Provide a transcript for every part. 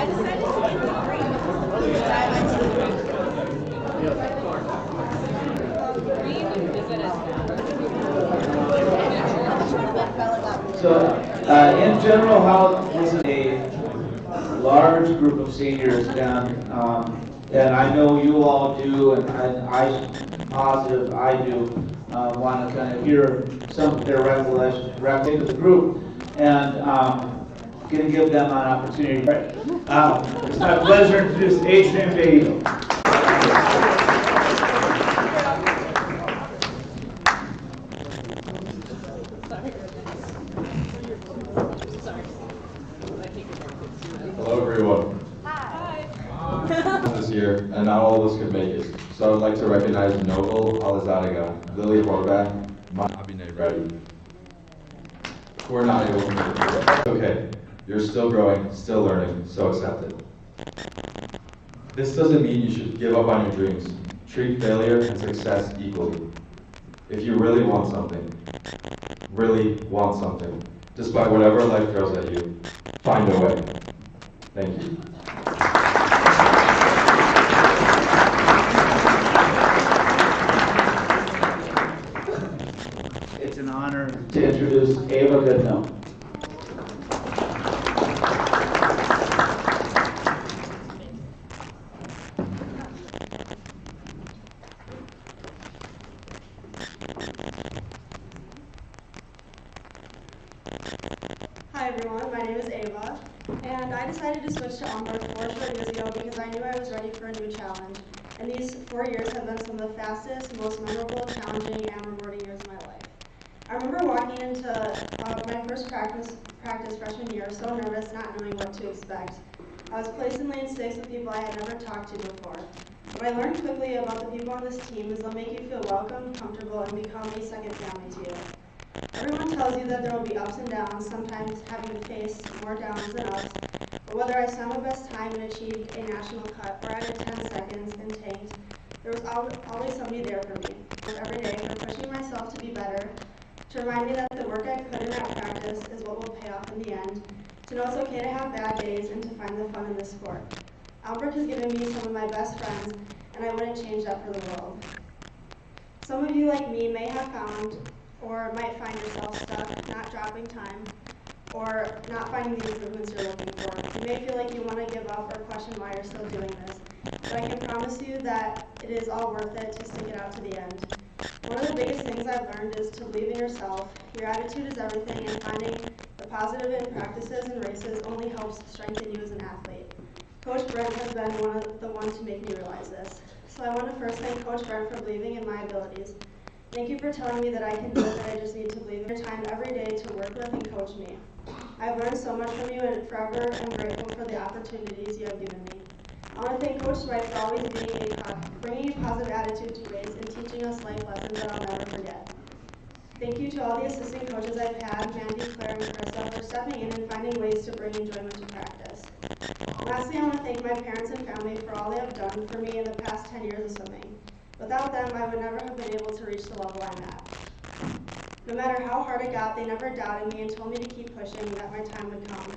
So, in general, how this is a large group of seniors, and I know you all do, and I'm positive I do, want to kind of hear some of their recollection of the group, and going to give them an opportunity. It's my pleasure to introduce Adrian Beatty. Hello everyone. Hi. This year, and not all of us could make it. So I would like to recognize Noble Alizadaga, Lily Horvath, Abhinay Reddy, who are not able to make it. Okay, you're still growing, still learning, so accept it. This doesn't mean you should give up on your dreams. Treat failure and success equally. If you really want something, despite whatever life throws at you, find a way. Thank you. It's an honor to introduce Ava Goodnow. Hi everyone, my name is Ava, and I decided to switch to onboard 4 short years ago because I knew I was ready for a new challenge. And these 4 years have been some of the fastest, most memorable, challenging, and rewarding years of my life. I remember walking into my first practice freshman year so nervous, not knowing what to expect. I was placed in lane 6 with people I had never talked to before. What I learned quickly about the people on this team is they'll make you feel welcome, comfortable, and become a second family to you. Everyone tells you that there will be ups and downs, sometimes having to face more downs than ups. But whether I swam my best time and achieved a national cut or added 10 seconds and tanked, there was always somebody there for me. Every day for pushing myself to be better, to remind me that the work I put in at practice is what will pay off in the end, to know it's okay to have bad days and to find the fun in this sport. Albert has given me some of my best friends, and I wouldn't change that for the world. Some of you, like me, may have found or might find yourself stuck, not dropping time, or not finding the improvements you're looking for. You may feel like you want to give up or question why you're still doing this, but I can promise you that it is all worth it to stick it out to the end. One of the biggest things I've learned is to believe in yourself. Your attitude is everything, and finding the positive in practices and races only helps strengthen you as an athlete. Coach Brent has been one of the ones to make me realize this. So I want to first thank Coach Brent for believing in my abilities. Thank you for telling me that I can do it, that I just need to believe in your time every day to work with and coach me. I've learned so much from you and forever am grateful for the opportunities you have given me. I want to thank Coach Dwight for always bringing a positive attitude to race and teaching us life lessons that I'll never forget. Thank you to all the assistant coaches I've had, Mandy, Claire, and Carissa, for stepping in and finding ways to bring enjoyment to practice. Lastly, I want to thank my parents and family for all they have done for me in the past 10 years of swimming. Without them, I would never have been able to reach the level I'm at. No matter how hard it got, they never doubted me and told me to keep pushing, that my time would come.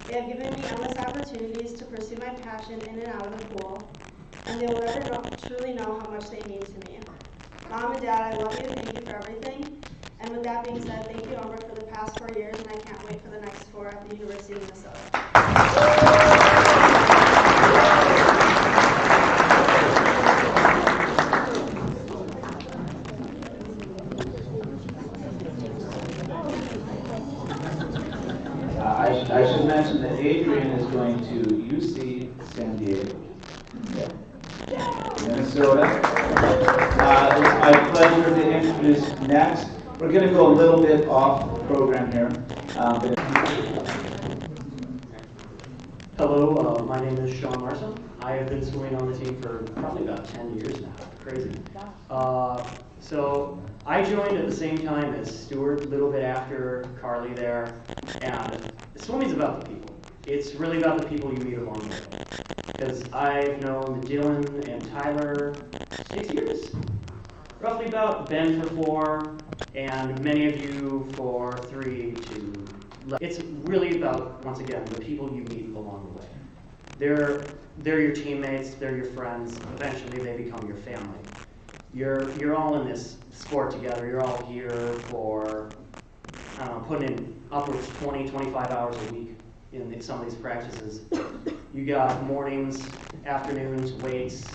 They have given me endless opportunities to pursue my passion in and out of the pool, and they will never truly know how much they mean to me. Mom and Dad, I love you, thank you for everything. And with that being said, thank you, Albert, for the past 4 years, and I can't wait for the next 4 at the University of Minnesota. I should mention that Adrian is going to UC San Diego, Minnesota. It's my pleasure to introduce next. We're going to go a little bit off program here. Hello, my name is Sean Larson. I have been swimming on the team for probably about 10 years now. Crazy. So I joined at the same time as Stuart, a little bit after Carly there. And swimming's about the people. It's really about the people you meet along the way. Because I've known Dylan and Tyler 6 years, roughly about, Ben for 4, and many of you for 3 to. It's really about, once again, the people you meet along the way. They're your teammates, they're your friends. Eventually, they become your family. You're all in this sport together. You're all here for, I don't know, putting in upwards 20, 25 hours a week in some of these practices. You got mornings, afternoons, weights,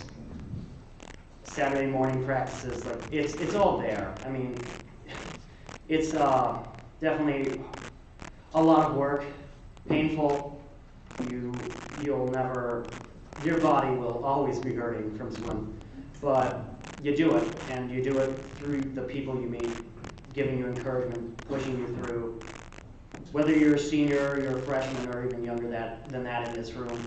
Saturday morning practices. Like it's all there. I mean, it's definitely a lot of work, painful. You'll never, your body will always be hurting from swim, but you do it, and you do it through the people you meet, giving you encouragement, pushing you through. Whether you're a senior, you're a freshman, or even younger than that in this room,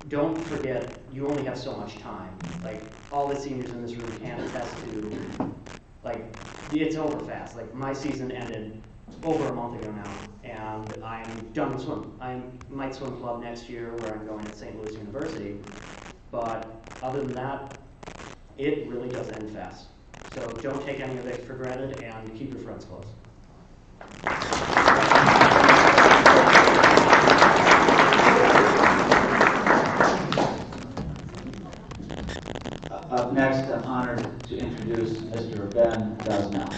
don't forget you only have so much time. Like, all the seniors in this room can attest to, like, it's over fast. Like, my season ended over a month ago now, and I'm done with swim. I might swim club next year where I'm going at St. Louis University, but other than that, it really does end fast. So don't take any of it for granted, and keep your friends close. Up next, I'm honored to introduce Mr. Ben Gosnell.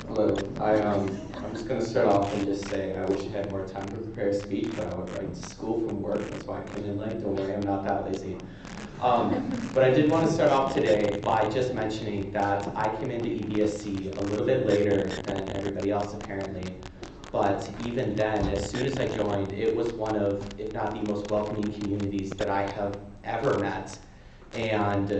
Hello. I'm just going to start off and just say I wish I had more time to prepare a speech, but I went right to school from work. That's why I came in late. Don't worry, I'm not that lazy. But I did want to start off today by just mentioning that I came into EBSC a little bit later than everybody else apparently. But even then, as soon as I joined, it was one of, if not the most welcoming communities that I have ever met. And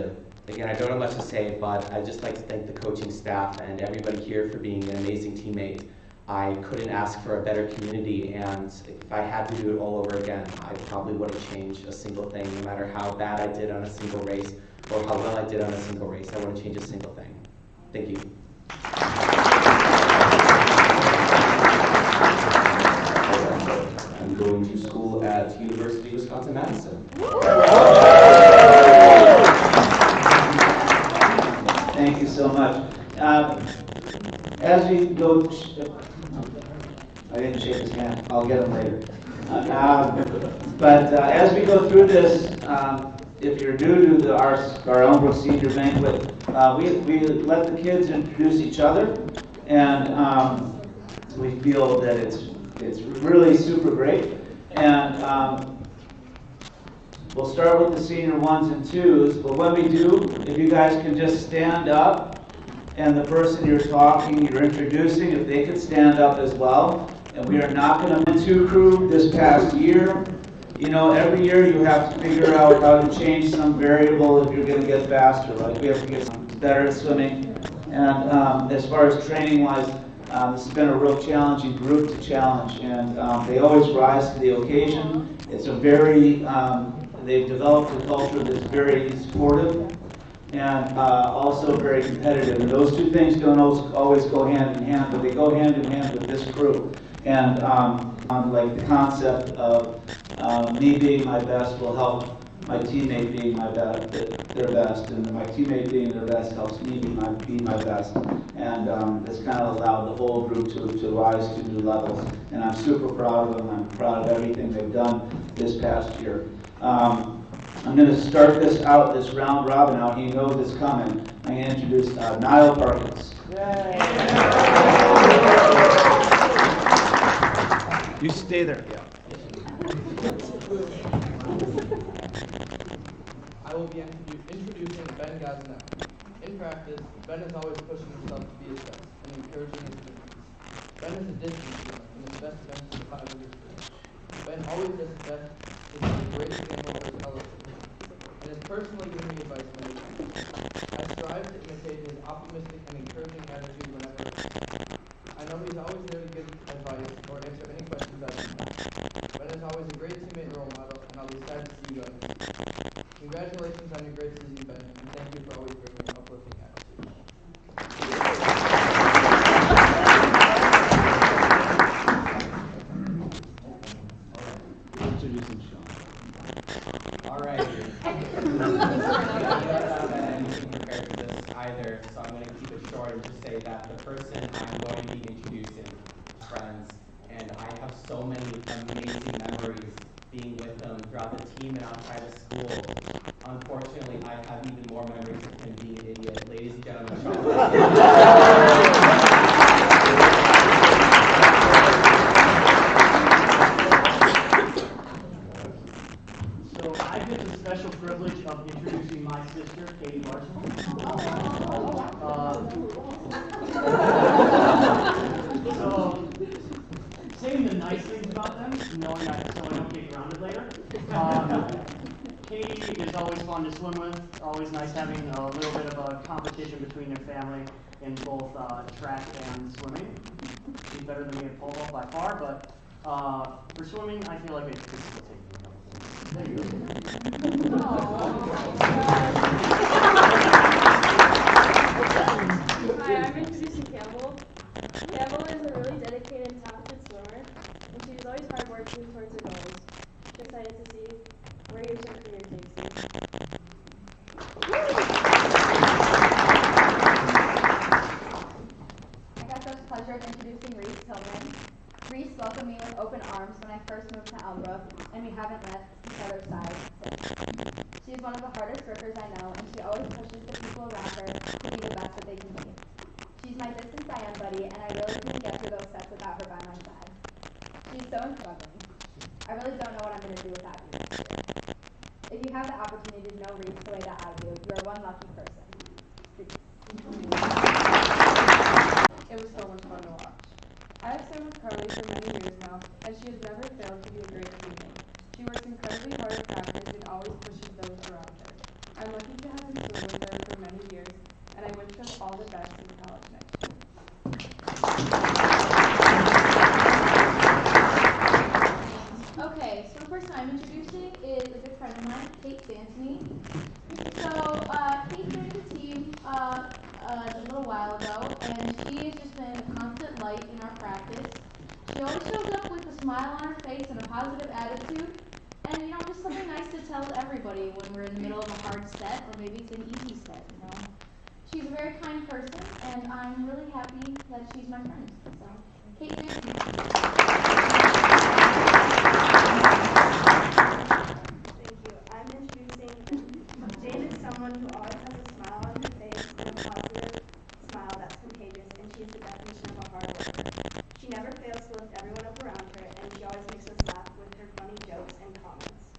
again, I don't have much to say, but I'd just like to thank the coaching staff and everybody here for being an amazing teammate. I couldn't ask for a better community, and if I had to do it all over again, I probably wouldn't change a single thing, no matter how bad I did on a single race or how well I did on a single race. I wouldn't change a single thing. Thank you. I'm going to school at University of Wisconsin-Madison. Thank you so much. As we go, I didn't shake his hand. I'll get him later. But as we go through this, if you're new to our Elmbrook Senior Banquet, we let the kids introduce each other, and we feel that it's really super great. And we'll start with the senior ones and twos, but when we do, if you guys can just stand up, and the person you're introducing, if they could stand up as well. And we are not going to two crew this past year. You know, every year you have to figure out how to change some variable if you're going to get faster. Like we have to get better at swimming. And as far as training-wise, this has been a real challenging group to challenge, and they always rise to the occasion. It's a very, they've developed a culture that's very supportive and also very competitive. And those two things don't always go hand in hand, but they go hand in hand with this crew. And like the concept of me being my best will help my teammate being their best, and my teammate being their best helps me be my best. And it's kind of allowed the whole group to rise to new levels. And I'm super proud of them. I'm proud of everything they've done this past year. I'm going to start this round robin out. He knows it's coming. I'm going to introduce Niall Perkins. You stay there. Yeah. I will be introducing Ben Gosnell. In practice, Ben is always pushing himself to be his best and encouraging his teammates. Ben is a distance swimmer and is best against the 5 of his career. Ben always does his best to be a great example of his elevation, and has personally given me advice many times. I strive to imitate his optimistic and encouraging attitude whenever I can. I know he's always there to give advice or answer any questions I have. Ben is always a great teammate and role model, and I'll be sad to see you go. Congratulations on your great season, Ben, and thank you for always bringing an uplifting attitude. All right. I don't have anything prepared for this either, so I'm going to keep it short. team and outside of school. Unfortunately, I have even more memories of him being an idiot. Ladies and gentlemen, So I get the special privilege of introducing my sister, Katie Larson. So, saying the nice things about them, knowing that so I don't get grounded later. Katie is always fun to swim with. Always nice having a little bit of a competition between their family in both track and swimming. She's better than me at pole vault by far, but for swimming, I feel like it's just taking a couple things. There you go. Hi, I'm introducing Campbell. Campbell is a really dedicated and talented swimmer, and she's always hardworking towards her goals. I'm excited to see where your swim career takes you. I got the pleasure of introducing Reese Tillman. Reese welcomed me with open arms when I first moved to Elmbrook, and we haven't left each other's side since. She is one of the hardest workers I know, and she always pushes the people around her to be the best that they can be. She's my distance I am buddy, and I really couldn't get through those sets without her by my side. She's so incredible. I really don't know what I'm going to do without you next year. If you have the opportunity to know Reese the way that I do, you are one lucky person. Reese. It was so much fun to watch. I have swum with Carly for many years now, and she has never failed to be a great teammate. She works incredibly hard at practice and always pushes those around her. I'm lucky to have been swimming with her for many years, and I wish her all the best in college next year. Okay, so the person I'm introducing is a good friend of mine, Kate D'Antoni. So, Kate joined the team a little while ago, and she has just been a constant light in our practice. She always shows up with a smile on her face and a positive attitude, and just something nice to tell everybody when we're in the middle of a hard set, or maybe it's an easy set, She's a very kind person, and I'm really happy that she's my friend. So, Kate D'Antoni. Thank you. I'm introducing Jane is someone who always has a smile on her face and a positive smile that's contagious, and she's the definition of a hard worker. She never fails to lift everyone up around her, and she always makes us laugh with her funny jokes and comments.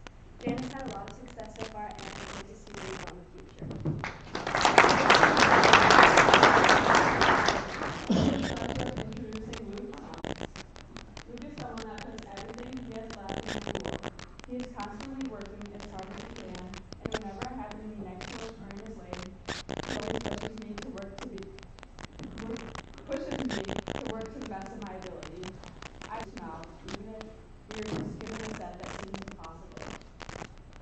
Jane has had a lot of success so far, and I can't wait to see where you go in the future. Luke is someone that does everything he has left in school. He is constantly working as hard as he can, and whenever I happen to be next to him or in his way, he always pushes me to work to the best of my ability. I smile, even if we are just given a set that seems impossible.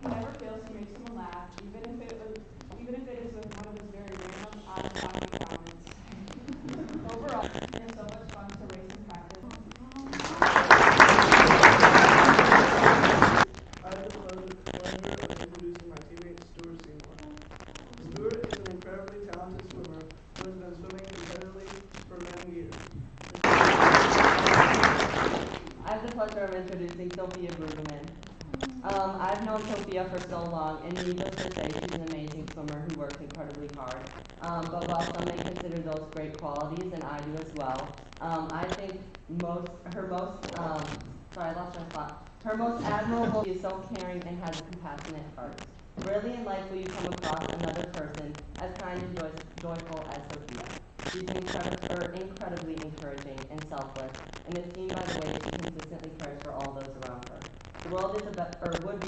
He never fails to make someone laugh, even if it is with one of his very random, out-of-pocket comments. Overall, it is so much fun to race and practice. I have the pleasure of introducing my teammate, Stuart Seymour. Stuart is an incredibly talented swimmer who has been swimming competitively for many years. I have the pleasure of introducing Sophia Brueggemann. I've known Sophia for so long, and needless to say, she's an amazing swimmer who works incredibly hard. But while some may consider those great qualities, and I do as well, I think her most admirable, she is so caring and has a compassionate heart. Rarely in life will you come across another person as kind and joyful as Sophia. She's incredibly encouraging and selfless, and is seen by the way she consistently cares for all those around her. The world would be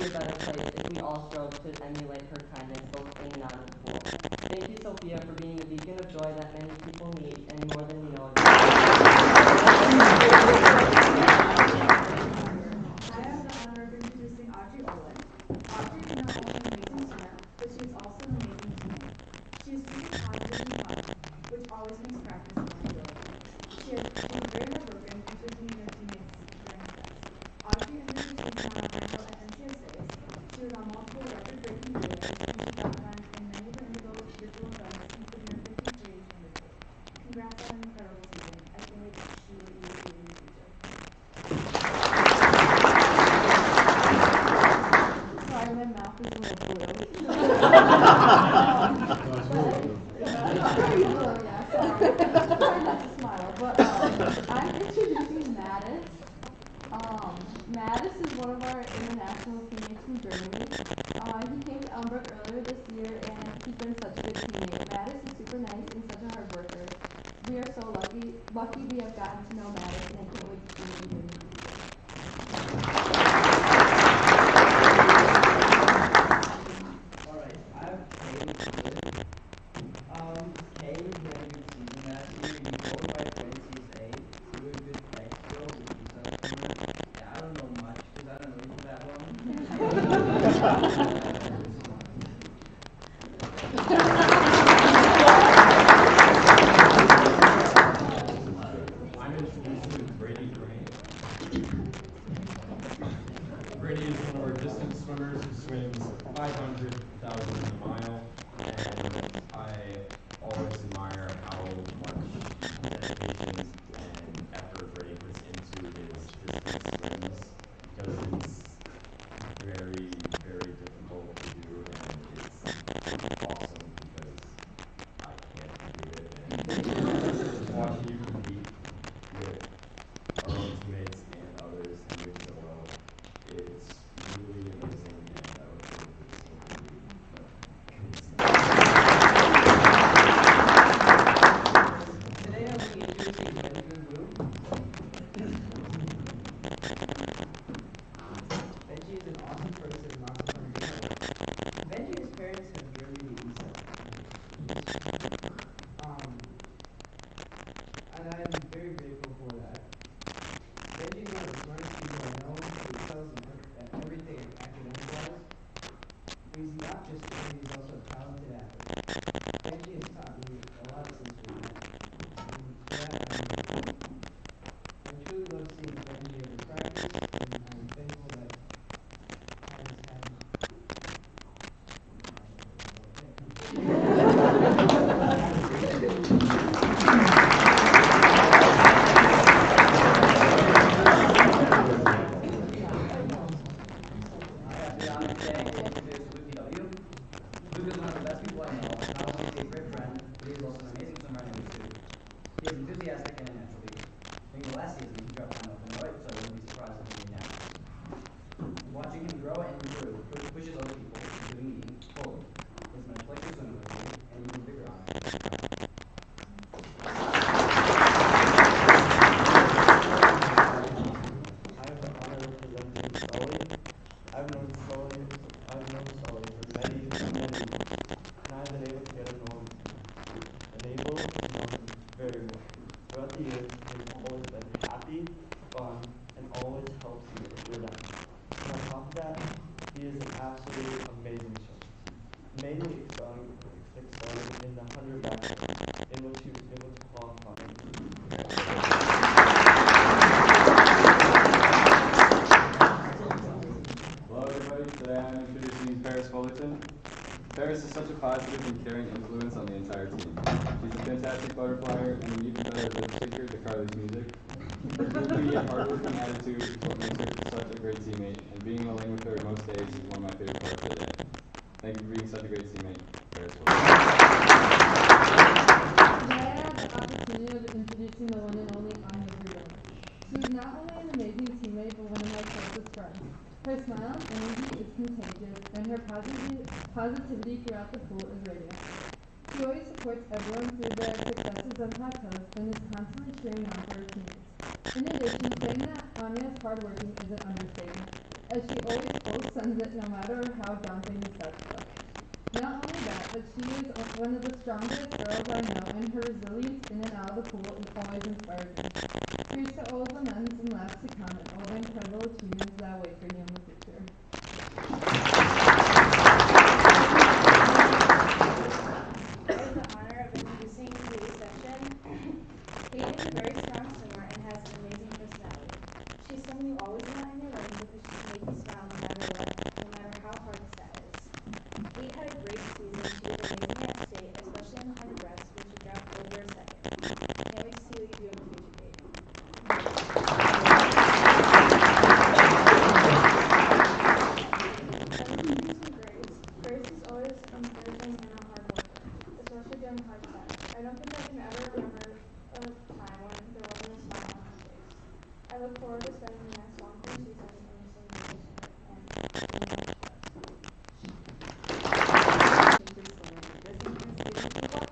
a better place if we all strove to emulate her kindness both in and out of the pool. Thank you, Sophia, for being a beacon of joy that many people need, and more than we know of. I have the honor of introducing Audrey Olin. Audrey is not only an amazing swimmer, but she is also an amazing teammate. She is super positive and fun, which always makes practice more enjoyable. She is very hardworking and pushes me and her teammates during sets. Audrey entered the team final at NCSAs. She was on multiple record-breaking relays, and she got run in many of her individual events, including her 50 free and 100 free. Congrats on an incredible I'm introducing Mattis. Mattis is one of our international teammates from Germany. He came to Elmbrook earlier this year, and he's been such a good teammate. Mattis is super nice and such a hard worker. We are so lucky we have gotten to know Mattis, and I can't wait to see what he does in the future. Alright, I have Kay here. Kay had a good season last year. You qualified for NCSA. You were a good tech skill with defense corner. Yeah, I don't know much because I don't know you that well. I'm introducing Brady Gray. Brady is one of our distance swimmers who swims 500,000 in a mile, and I always admire how much dedication and effort Brady puts into his distance swims, because it's very, very difficult to do, and it's awesome because I can't do it, and just watching you compete with our own teammates and others and doing so well, it's really amazing, and I look forward to seeing you Today I'll be introducing Benjamin Wu. Benji is an awesome person and lots of fun to hang with. Benji and his parents have really made and I am very grateful for that. Benji is one of the smartest people I know. He excels at everything academic-wise. He's not just funny, he's also a talented athlete. Benji has taught me a lot since we met. And for that, I truly love seeing Benji every practice, and I'm thankful that I just had watching him grow and improve pushes other people, including me, forward. It's my pleasure swimming with you, and even bigger honor. I have the honor of presenting Sully. I've known Sully for many years, and I've been able to get to know him very well. Throughout the years, he's always been happy, fun, and always helps you if you're down. And on top of that, he is an absolutely amazing swimmer, mainly excelling in the 100 backstroke, in which he was able to qualify. Hello everybody, today I'm introducing Paris Fullerton. Paris is such a positive and caring influence on the entire team. She's a fantastic butterflyer and an even better lip syncer to Carly's music. Her goofy and hardworking attitude is what makes her such a great teammate, and being in the lane with her most days is one of my favorite parts of the day. Thank you for being such a great teammate, Paris Fullerton. Today I have the opportunity of introducing the one and only Anya Bruno. She is not only an amazing teammate, but one of my closest friends. Her smile and energy is contagious, and her positivity throughout the pool is radiant. She always supports everyone through their successes and plateaus, and is constantly cheering on for her teammates. In addition, saying that Anya is hardworking is an understatement, as she always full sends it no matter how daunting the steps look. Not only that, but she is one of the strongest girls I know, and her resilience in and out of the pool is always inspiring me. Here's to all the men's and laps to come, and all the incredible achievements that await for you in the future. I have the honor of introducing today's session. Hayden is a very strong swimmer and has an amazing personality. She's someone you always want in your lane because she can make you smile no matter what, no matter how hard the set is. Kate had a great season. She was amazing at state, especially in the 100 breast, where she dropped over a second. Can't wait to see what you do in the future, Kate. look forward to spending the next long course season in the same position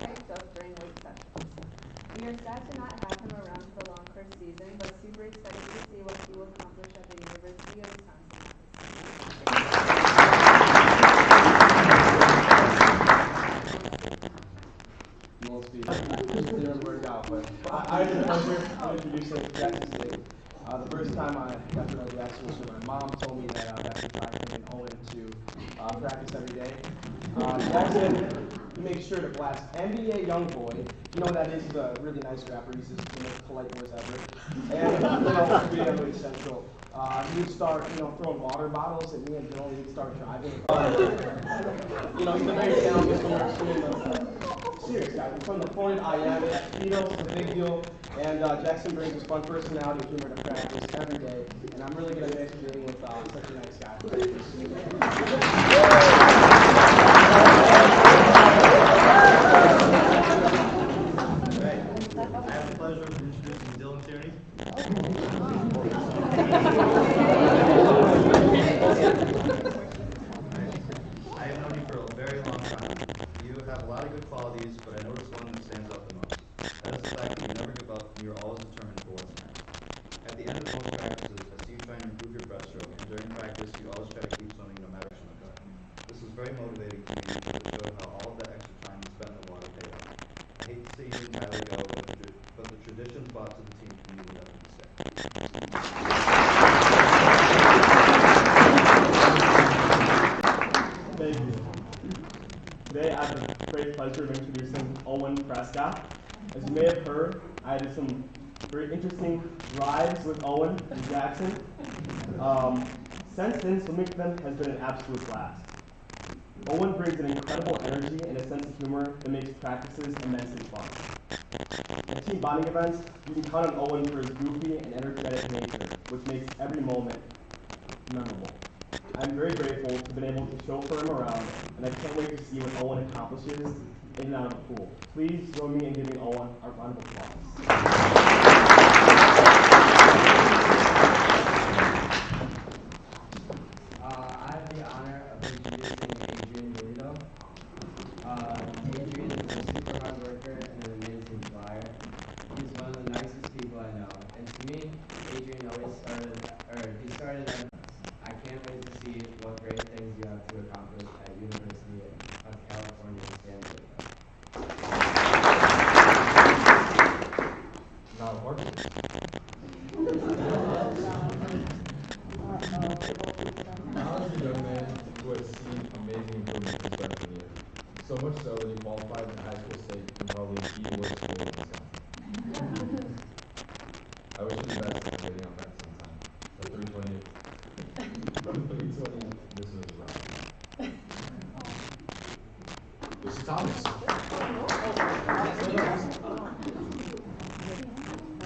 and during late sessions. We are sad to not have him around for the long course season, but super excited to see what he will accomplish at the University of Wisconsin. Won't speak. It didn't work out, but I had the pleasure of introducing Jackson State. The first time I got to know Jackson was when my mom told me that Jackson Claxton and Owen to practice every day. Jackson, he makes sure to blast NBA Youngboy. You know that is a really nice rapper. He's just the most polite voice ever. And really central. He would start, throwing water bottles at me and Bill. He'd start driving. He's a very talented singer. Serious guy. He's from the Florida IM. Beatles is a big deal. And Jackson brings his fun personality and humor to practice every day. And I'm really going to miss being with such a nice guy. I have the pleasure of introducing Dylan Tierney. I have known you for a very long time. You have a lot of good qualities, but I noticed one that stands out the most. That is the fact that you never give up and you're always determined for what's next. At the end of most practices, I see you trying to improve your breaststroke, and during practice, you always try to keep swimming no matter what. This is very motivating to me because it showed how all of that extra time you spent in the water paid off. I hate to see you and Tyler go, but the traditions brought to the team from you will definitely stay. Thank you. Today I have the great pleasure of introducing Owen Prescott. As you may have heard, I did some very interesting rides with Owen and Jackson. Since then, swimming with them has been an absolute blast. Owen brings an incredible energy and a sense of humor that makes practices immensely fun. At team bonding events, you can count on Owen for his goofy and energetic nature, which makes every moment memorable. I'm very grateful to have been able to chauffeur him around, and I can't wait to see what Owen accomplishes in and out of the pool. Please join me in giving Owen our round of applause. I have the honor of introducing Adrian Galito. Adrian is a super hard worker and an amazing flyer. He's one of the nicest people I know. And to me, Adrian always started at I can't wait to see what great things you have to accomplish at University of California, San Diego. Not a hard Now is a young man who has seen amazing improvements his freshman year. So much so that he qualified for high school state in probably the worst school in Wisconsin. I wish him the best in getting out that sometime. But 320, this is rough. Lucy Thomas.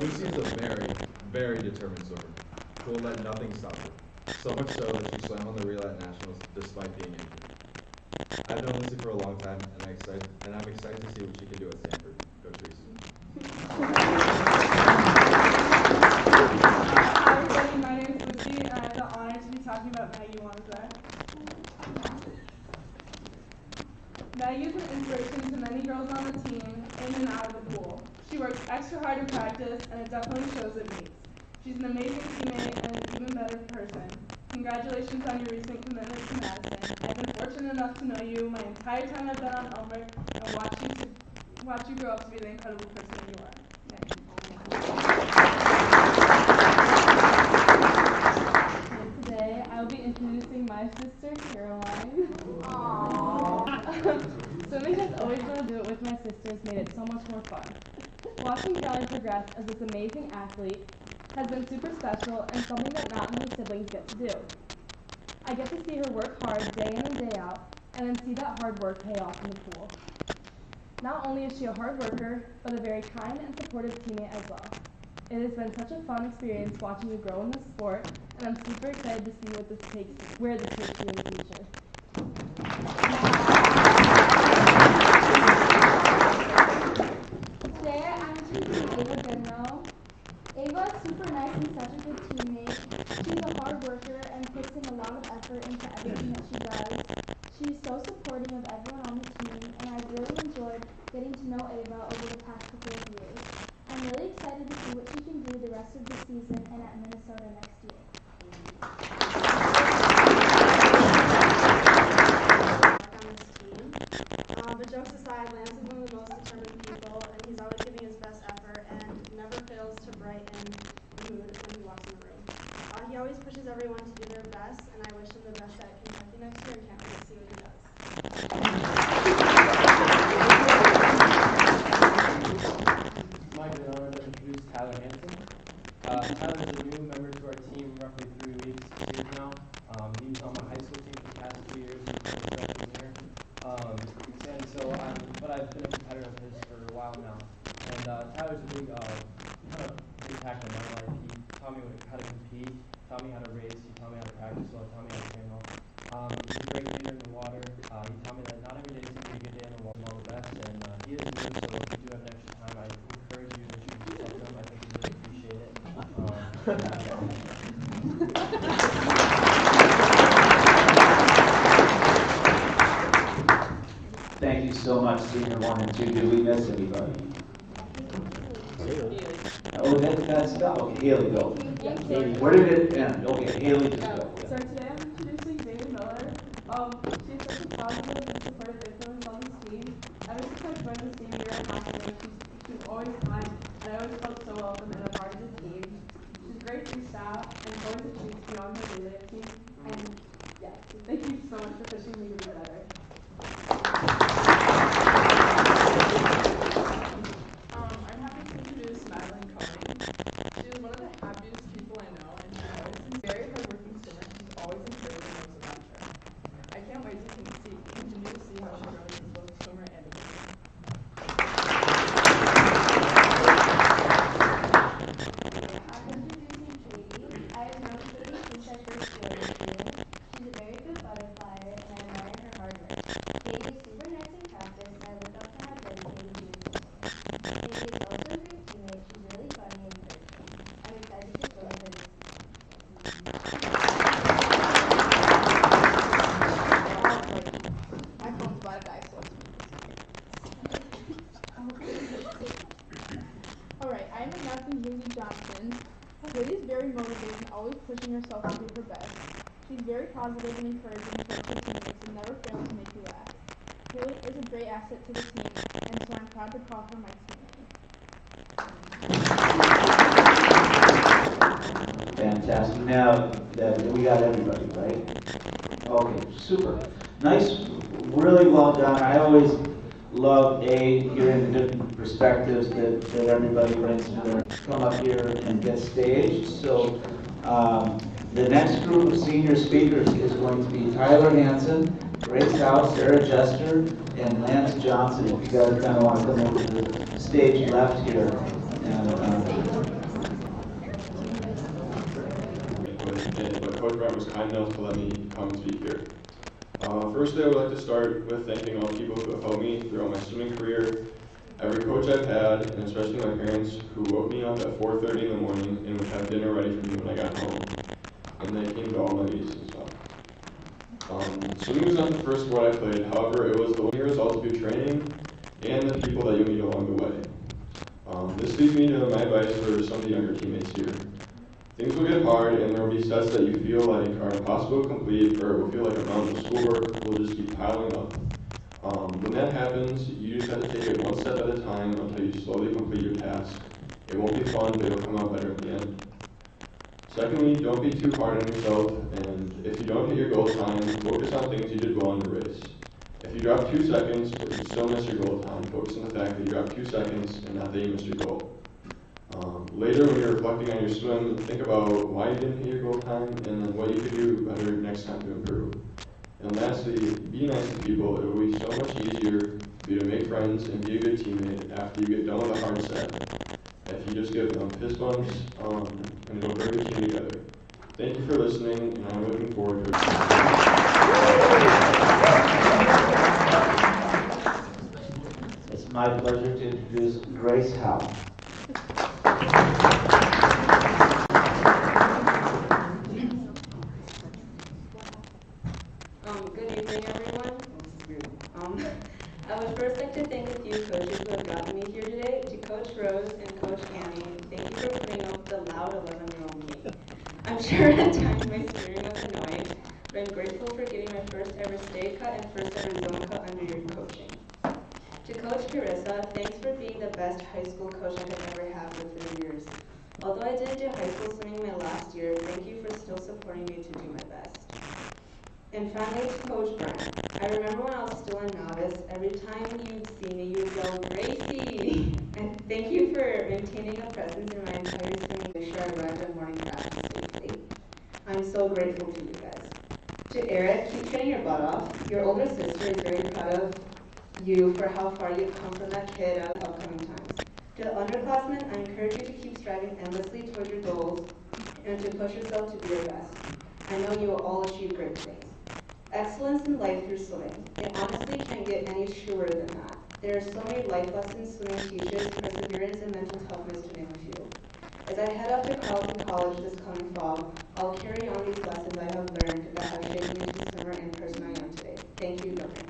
Lucy is a very, very determined swimmer who will let nothing stop her. So much so that she swam on the relay at nationals despite being injured. I've known Lucy for a long time, and I'm excited to see what she can do at Stanford. Go Tracy. Hi everybody, my name is Lucy, and I have the honor to be talking about Maggie Wanzar. Maggie is an inspiration to many girls on the team in and out of the pool. She works extra hard in practice, and it definitely shows at meets. She's an amazing teammate and an even better person. Congratulations on your recent commitment to Madison. I've been fortunate enough to know you my entire time I've been on Elmer and watch you grow up to be the incredible person you are. Today, I'll be introducing my sister, Caroline. Aww. Swimming has always been to do it with my sisters made it so much more fun. Watching Caroline progress as this amazing athlete has been super special and something that not many siblings get to do. I get to see her work hard day in and day out, and then see that hard work pay off in the pool. Not only is she a hard worker, but a very kind and supportive teammate as well. It has been such a fun experience watching you grow in this sport, and I'm super excited to see where this takes you in the future. Today, I'm introducing Ava Genro. Ava is super nice is such a good teammate. She's a hard worker and puts in a lot of effort into everything that she does. She's so supportive of everyone on the team, and I've really enjoyed getting to know Ava over the past couple of years. I'm really excited to see what she can do the rest of the season and at Minnesota next year. But jokes aside, Lance is one of the most determined people, and he's always giving his best effort and never fails to brighten the mood when he walks in the room. He always pushes everyone to do their best, and I wish him the best at Kentucky next year and can't wait to see what he does. Mike, an honor to introduce Tyler Hansen. Tyler is a new member to our team roughly 3 weeks now. He was on my high school team for the past 2 years. He's been a freshman year. And so but I've been a competitor of his for a while now. And Tyler's a big impact on my life. He taught me how to compete, taught me how to race, he taught me how to practice well, taught me how to train well. He's a great leader in the water. He taught me that not every day is going to be a good day in the water, all the best. And he is new, so if you do have an extra time, I encourage you to introduce yourself to him. I think he'd really appreciate it. Thank you so much, Senior 1 and 2. Did we miss anybody? Oh, that's Scott. Okay, Haley, go. Where did it end? Okay, Haley, just go. So today I'm introducing Bailey Miller. She's such a positive and supportive influence on this team. Ever since I joined this team a year and a half ago, she's always kind, and I always felt so welcome and a part of the team. She's great for staff and always achieves beyond her leadership. And yeah, so thank you so much for pushing me to be better. I'm happy to introduce Madeline Cohen. She is one of the happiest people I know, and she's always a very hardworking swimmer. She's always encouraging those around her. I can't wait to continue to see how she grows as both a swimmer and a person. I'm introducing Katie. I have known Katie since I first joined the team. She's a very good butterflyer, and I admire her hard work. Katie is super nice in practice, and I look up to how dedicated she is to swim. Katie is also a great teammate. She's really funny and encouraging. I'm excited to swim with her this season. My phone's about to die, so Alright, I am announcing Haley Johnson. Haley is very motivated and always pushing herself to do her best. She's very positive and encouraging towards her teammates and never fails to make you laugh. Haley is a great asset to the team, and so I'm proud to call her my teammate. Fantastic. Now that we got everybody, right? Okay, super. Nice, really well done. I always love hearing the different perspectives that everybody brings to their come up here and get staged. So the next group of senior speakers is going to be Tyler Hansen, Grace Howe, Sarah Jester, and Lance Johnson. If you guys kind of want to come over to the stage left here. And, but Coach Brent was kind enough to let me come and speak here. First, I would like to start with thanking all the people who have helped me throughout my swimming career, every coach I've had, and especially my parents who woke me up at 4:30 in the morning and would have dinner ready for me when I got home. And they came to all my meetings and stuff. Swimming was not the first sport I played, however, it was the result of your training and the people that you meet along the way. This leads me to my advice for some of the younger teammates here. Things will get hard, and there will be sets that you feel like are impossible to complete, or it will feel like a mountain of schoolwork will just keep piling up. When that happens, you just have to take it one step at a time until you slowly complete your task. It won't be fun, but it'll come out better at the end. Secondly, don't be too hard on yourself, and if you don't hit your goal time, focus on things you did well in the race. If you drop 2 seconds, but you still miss your goal time, focus on the fact that you dropped 2 seconds and not that you missed your goal. Later, when you're reflecting on your swim, think about why you didn't hit your goal time and then what you could do better next time to improve. And lastly, be nice to people. It will be so much easier for you to make friends and be a good teammate after you get done with a hard set. If you just give them fist bumps, and it'll bring the team together. Thank you for listening, and I'm looking forward to it. it's my pleasure to introduce Grace Howe. not 11-year-old me. I'm sure at times my swimming was annoying, but I'm grateful for getting my first ever state cut and first ever zone cut under your coaching. To Coach Carissa, thanks for being the best high school coach I could ever have for 3 years. Although I didn't do high school swimming my last year, thank you for still supporting me to do my best. And finally, to Coach Brent. I remember when I was still a novice, every time you'd see me, you would yell, Gracie! And thank you for maintaining a presence in my entire swimming to make sure I arrived at morning practice safely. I'm so grateful to you guys. To Eric, keep training your butt off. Your older sister is very proud of you for how far you've come from that kid at upcoming times. To the underclassmen, I encourage you to keep striving endlessly toward your goals and to push yourself to be your best. I know you will all achieve great things. Excellence in life through swimming. It honestly can't get any truer than that. There are so many life lessons swimming teaches, perseverance and mental toughness to name a few. As I head off to Carleton College this coming fall, I'll carry on these lessons I have learned that have shaped me into the swimmer and person I am today. Thank you, Governor.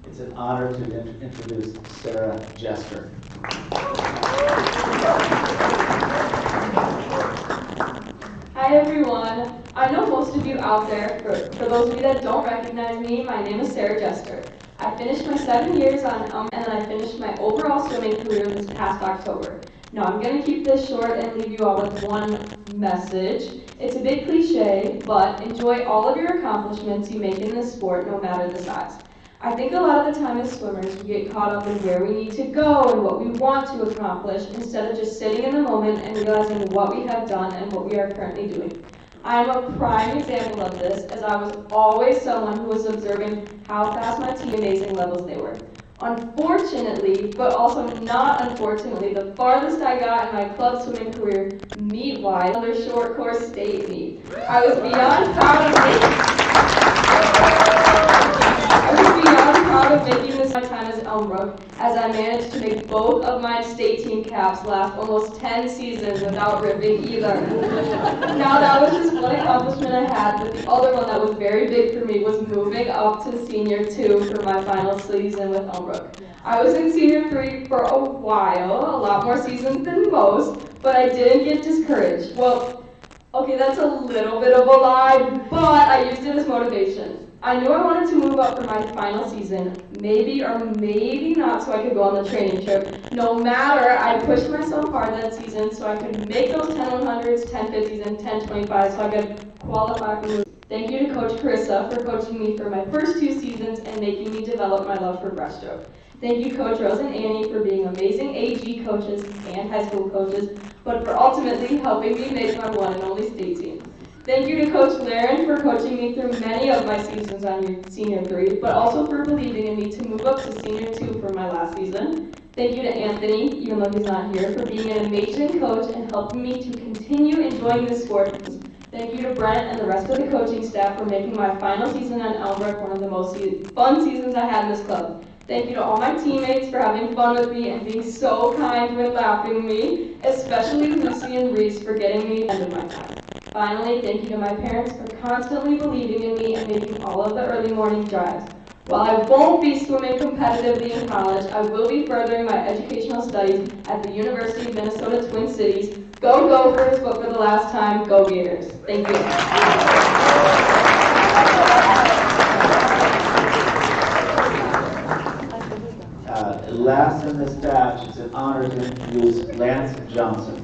It's an honor to introduce Sarah Jester. Hi everyone. I know most of you out there, for those of you that don't recognize me, my name is Sarah Jester. I finished my 7 years on and then I finished my overall swimming career this past October. Now I'm going to keep this short and leave you all with one message. It's a bit cliche, but enjoy all of your accomplishments you make in this sport, no matter the size. I think a lot of the time as swimmers, we get caught up in where we need to go and what we want to accomplish instead of just sitting in the moment and realizing what we have done and what we are currently doing. I am a prime example of this, as I was always someone who was observing how fast my team amazing levels they were. Unfortunately, but also not unfortunately, the farthest I got in my club swimming career, meet-wise, another short course state meet. I was beyond proud of making this my time as Elmbrook, as I managed to make both of my state team caps last almost 10 seasons without ripping either. Now that was just one accomplishment I had, but the other one that was very big for me was moving up to senior 2 for my final season with Elmbrook. I was in senior 3 for a while, a lot more seasons than most, but I didn't get discouraged. Well, okay, that's a little bit of a lie, but I used it as motivation. I knew I wanted to move up for my final season, maybe or maybe not so I could go on the training trip. No matter, I pushed myself hard that season so I could make those 10 100s, 10 50s, and 10 25s so I could qualify for the. Thank you to Coach Carissa for coaching me for my first 2 seasons and making me develop my love for breaststroke. Thank you Coach Rose and Annie for being amazing AG coaches and high school coaches, but for ultimately helping me make my one and only state team. Thank you to Coach Laren for coaching me through many of my seasons on your senior 3, but also for believing in me to move up to senior 2 for my last season. Thank you to Anthony, even though he's not here, for being an amazing coach and helping me to continue enjoying this sport. Thank you to Brent and the rest of the coaching staff for making my final season on Elmbrook one of the most fun seasons I had in this club. Thank you to all my teammates for having fun with me and being so kind when laughing at me, especially Lucy and Reese for getting me to the end of my time. Finally, thank you to my parents for constantly believing in me and making all of the early morning drives. While I won't be swimming competitively in college, I will be furthering my educational studies at the University of Minnesota Twin Cities. Go Gophers, but for the last time, go Gators. Thank you. Last in this batch, it's an honor to introduce Lance Johnson.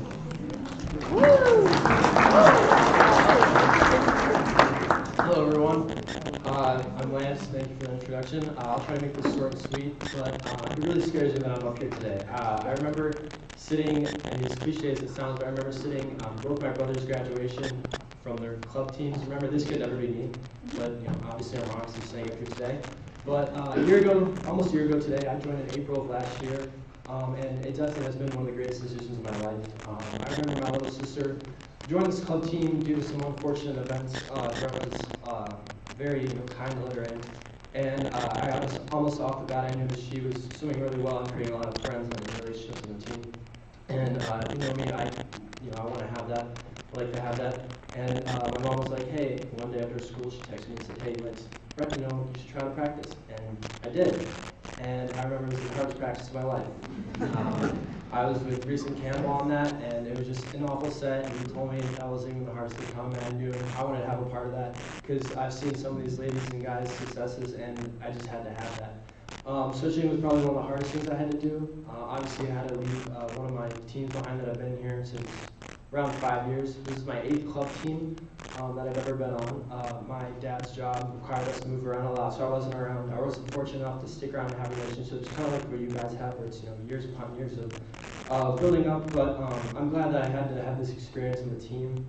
Hello everyone, I'm Lance, thank you for the introduction. I'll try to make this short and sweet, but it really scares me that I'm up here today. I remember sitting, and as cliche as it sounds, but I remember sitting both my brother's graduation from their club teams. Remember, this could never be me, but obviously I'm honestly staying up here today. But a year ago, almost a year ago today, I joined in April of last year, and it definitely has been one of the greatest decisions of my life. I remember my little sister joined this club team due to some unfortunate events. Brent was very kind to let her in, and I was almost off the bat, I knew that she was swimming really well and creating a lot of friends and relationships in the team. And you know me, I want to have that I like to have that. And my mom was like, hey, one day after school, she texted me and said, hey, Brett, you know, you should try to practice. And I did. And I remember it was the hardest practice of my life. I was with Reese and Campbell on that, and it was just an awful set. And he told me that wasn't even the hardest thing to come, and I knew I wanted to have a part of that because I've seen some of these ladies and guys' successes, and I just had to have that. Switching was probably one of the hardest things I had to do. Obviously, I had to leave one of my teams behind that I've been here since around 5 years. This is my 8th club team that I've ever been on. My dad's job required us to move around a lot, so I wasn't around. I wasn't fortunate enough to stick around and have relationships, kind of like what you guys have, where it's years upon years of building up. But I'm glad that I had to have this experience in the team.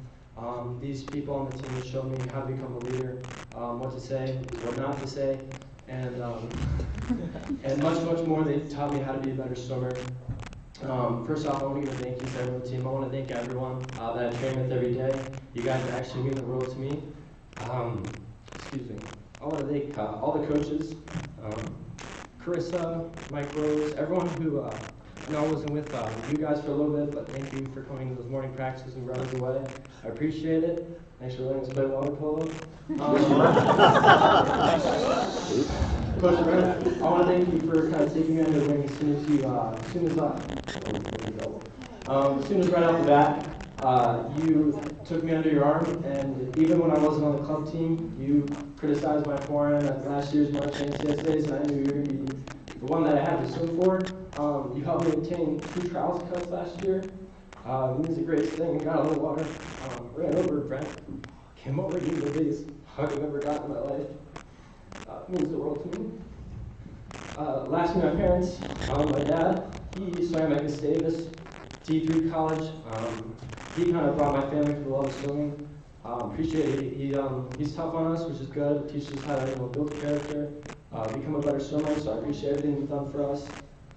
These people on the team showed me how to become a leader, what to say, what not to say, and much more. They taught me how to be a better swimmer. First off, I want to give a thank you to everyone on the team. I want to thank everyone that I train with every day. You guys actually mean the world to me. Excuse me. I want to thank all the coaches, Carissa, Mike Rose, everyone who I know I wasn't with you guys for a little bit, but thank you for coming to those morning practices and running away. I appreciate it. Thanks for letting us play water polo. Coach Brent, I want to thank you for kind of taking me under the wing as soon as right off the bat, you took me under your arm, and even when I wasn't on the club team, you criticized my forehand at last year's March NCSAs, and I knew you were going to be the one that I had to swim for. You helped me obtain 2 trials cuts last year. It means the greatest thing. Got out of the water, ran over Brent, came over, gave me the biggest hug I've ever gotten in my life. Means the world to me. Lastly, my parents. My dad, he swam at Gustavus, D3 college. He kind of brought my family to the love of swimming. Appreciate it. He's tough on us, which is good. Teaches us how to build character, become a better swimmer. So I appreciate everything you've done for us.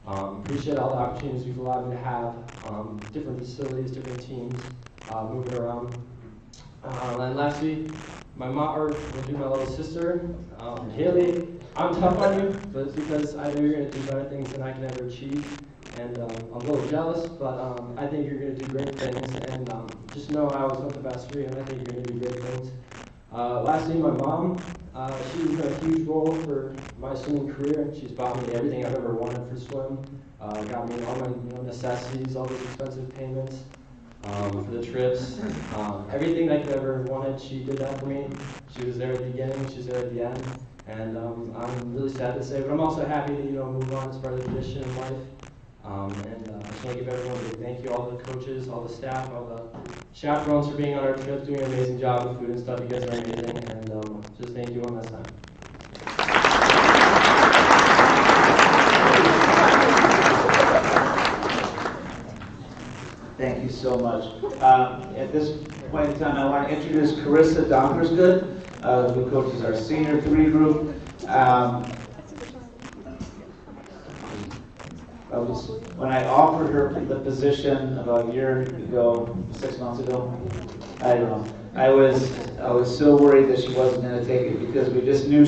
Appreciate all the opportunities you've allowed me to have. Different facilities, different teams, moving around. And lastly, my mom, or my little sister, Haley. I'm tough on you, but it's because I know you're going to do better things than I can ever achieve. And I'm a little jealous, but I think you're going to do great things. And just know I always want the best for you, and I think you're going to do great things. Lastly, my mom. She's been a huge role for my swimming career. She's bought me everything I've ever wanted for swim. Got me all my necessities, all those expensive payments. For the trips, everything I could ever wanted, she did that for me. She was there at the beginning, she was there at the end, and I'm really sad to say, but I'm also happy to move on as part of the tradition in life. I just want to give everyone a big thank you, all the coaches, all the staff, all the chaperones for being on our trips, doing an amazing job with food and stuff. You guys are amazing, and just thank you one last time. Thank you so much. At this point in time, I want to introduce Carissa Donkersgood, who coaches our senior 3 group. When I offered her the position about a year ago, 6 months ago, I don't know. I was so worried that she wasn't going to take it because we just knew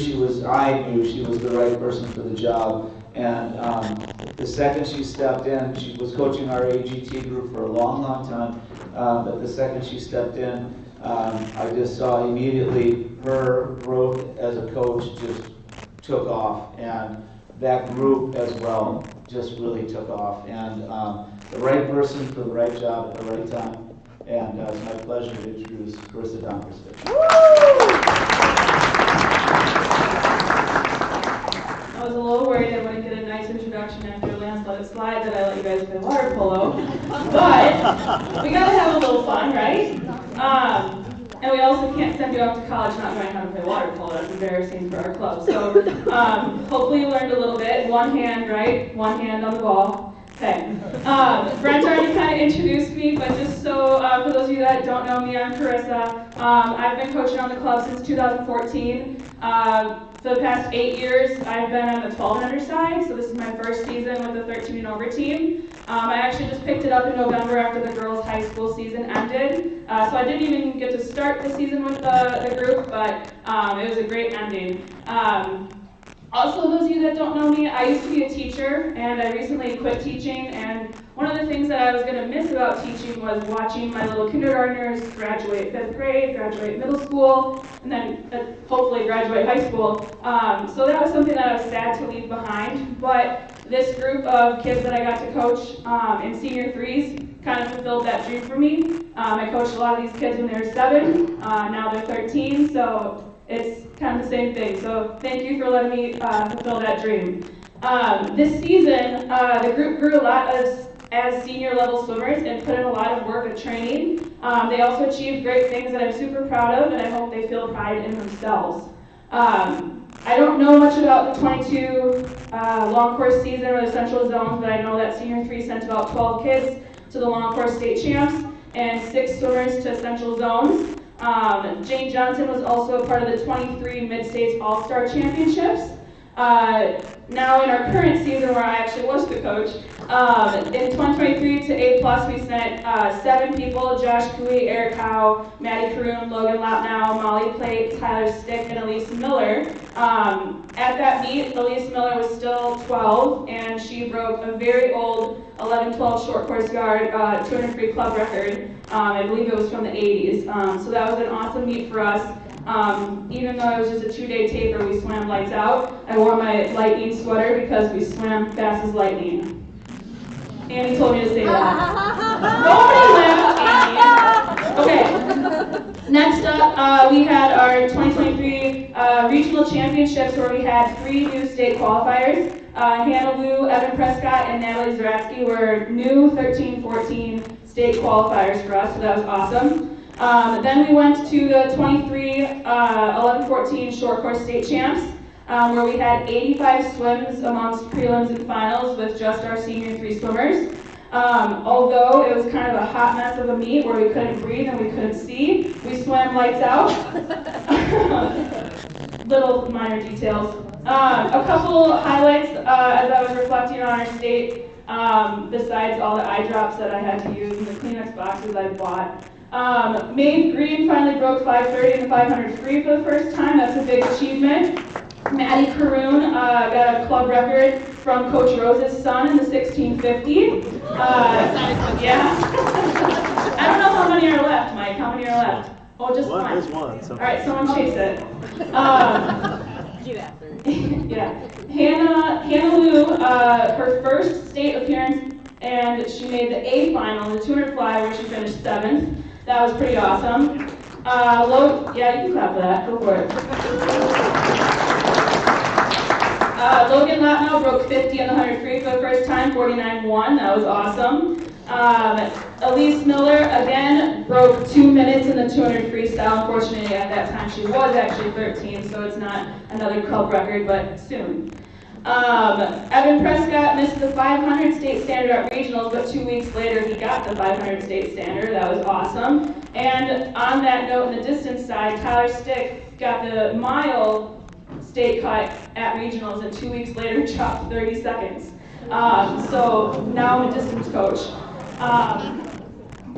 I knew she was the right person for the job. And the second she stepped in, she was coaching our AGT group for a long, long time. But the second she stepped in, I just saw immediately her growth as a coach just took off. And that group as well just really took off. And the right person for the right job at the right time. And it's my pleasure to introduce Carissa Donkersgood. I was a little worried I wouldn't get a nice introduction after Lance let it slide that I let you guys play water polo. But we gotta have a little fun, right? And we also can't send you off to college not knowing how to play water polo. That's embarrassing for our club. So hopefully you learned a little bit. One hand, right? One hand on the ball. Okay. Brent already kind of introduced me, but just so for those of you that don't know me, I'm Carissa. I've been coaching on the club since 2014. For the past 8 years, I've been on the 1200 side, so this is my first season with the 13 and over team. I actually just picked it up in November after the girls' high school season ended. So I didn't even get to start the season with the group, but it was a great ending. Also, those of you that don't know me, I used to be a teacher, and I recently quit teaching, and one of the things that I was going to miss about teaching was watching my little kindergartners graduate 5th grade, graduate middle school, and then hopefully graduate high school. So that was something that I was sad to leave behind, but this group of kids that I got to coach in senior threes kind of fulfilled that dream for me. I coached a lot of these kids when they were 7, now they're 13, so it's kind of the same thing. So thank you for letting me fulfill that dream. This season, the group grew a lot as senior level swimmers and put in a lot of work of training. They also achieved great things that I'm super proud of, and I hope they feel pride in themselves. I don't know much about the 22 long course season or the central zones, but I know that senior 3 sent about 12 kids to the long course state champs and 6 swimmers to central zones. Jane Johnson was also a part of the 23 Mid-States All-Star Championships. Now in our current season, where I actually was the coach, in 2023 to A+, we sent 7 people: Josh Cooley, Eric Howe, Maddie Caroon, Logan Lapnow, Molly Plate, Tyler Stick, and Elise Miller. At that meet, Elise Miller was still 12, and she broke a very old 11-12 short course yard 200 free club record. I believe it was from the 80s. So that was an awesome meet for us. Even though it was just a 2-day taper, we swam lights out. I wore my lightning sweater because we swam fast as lightning. Annie told me to say that. Nobody laughed, Annie. Okay. Next up, we had our 2023 regional championships, where we had 3 new state qualifiers. Hannah Lou, Evan Prescott, and Natalie Zaratsky were new 13-14 state qualifiers for us, so that was awesome. Then we went to the 23 11-14 short course state champs, where we had 85 swims amongst prelims and finals with just our senior 3 swimmers. Although it was kind of a hot mess of a meet where we couldn't breathe and we couldn't see, we swam lights out. Little minor details. A couple highlights as I was reflecting on our state, besides all the eye drops that I had to use and the Kleenex boxes I bought. Maeve Green finally broke 530 in the 500 free for the first time. That's a big achievement. Maddie Caroon got a club record from Coach Rose's son in the 1650. Yeah. I don't know how many are left, Mike. How many are left? Oh, just one. There's one. All right, someone chase it. Get after it. Yeah. Hannah Lou, her first state appearance, and she made the A final in the 200 fly, where she finished 7th. That was pretty awesome. Yeah, you can clap for that. Go for it. Logan Lapnow broke 50 on the 100 free for the first time, 49.1. That was awesome. Elise Miller, again, broke 2 minutes in the 200 freestyle. Unfortunately, at that time, she was actually 13, so it's not another club record, but soon. Evan Prescott missed the 500 state standard at regionals, but 2 weeks later he got the 500 state standard. That was awesome. And on that note, in the distance side, Tyler Stick got the mile state cut at regionals, and 2 weeks later dropped 30 seconds. So now I'm a distance coach.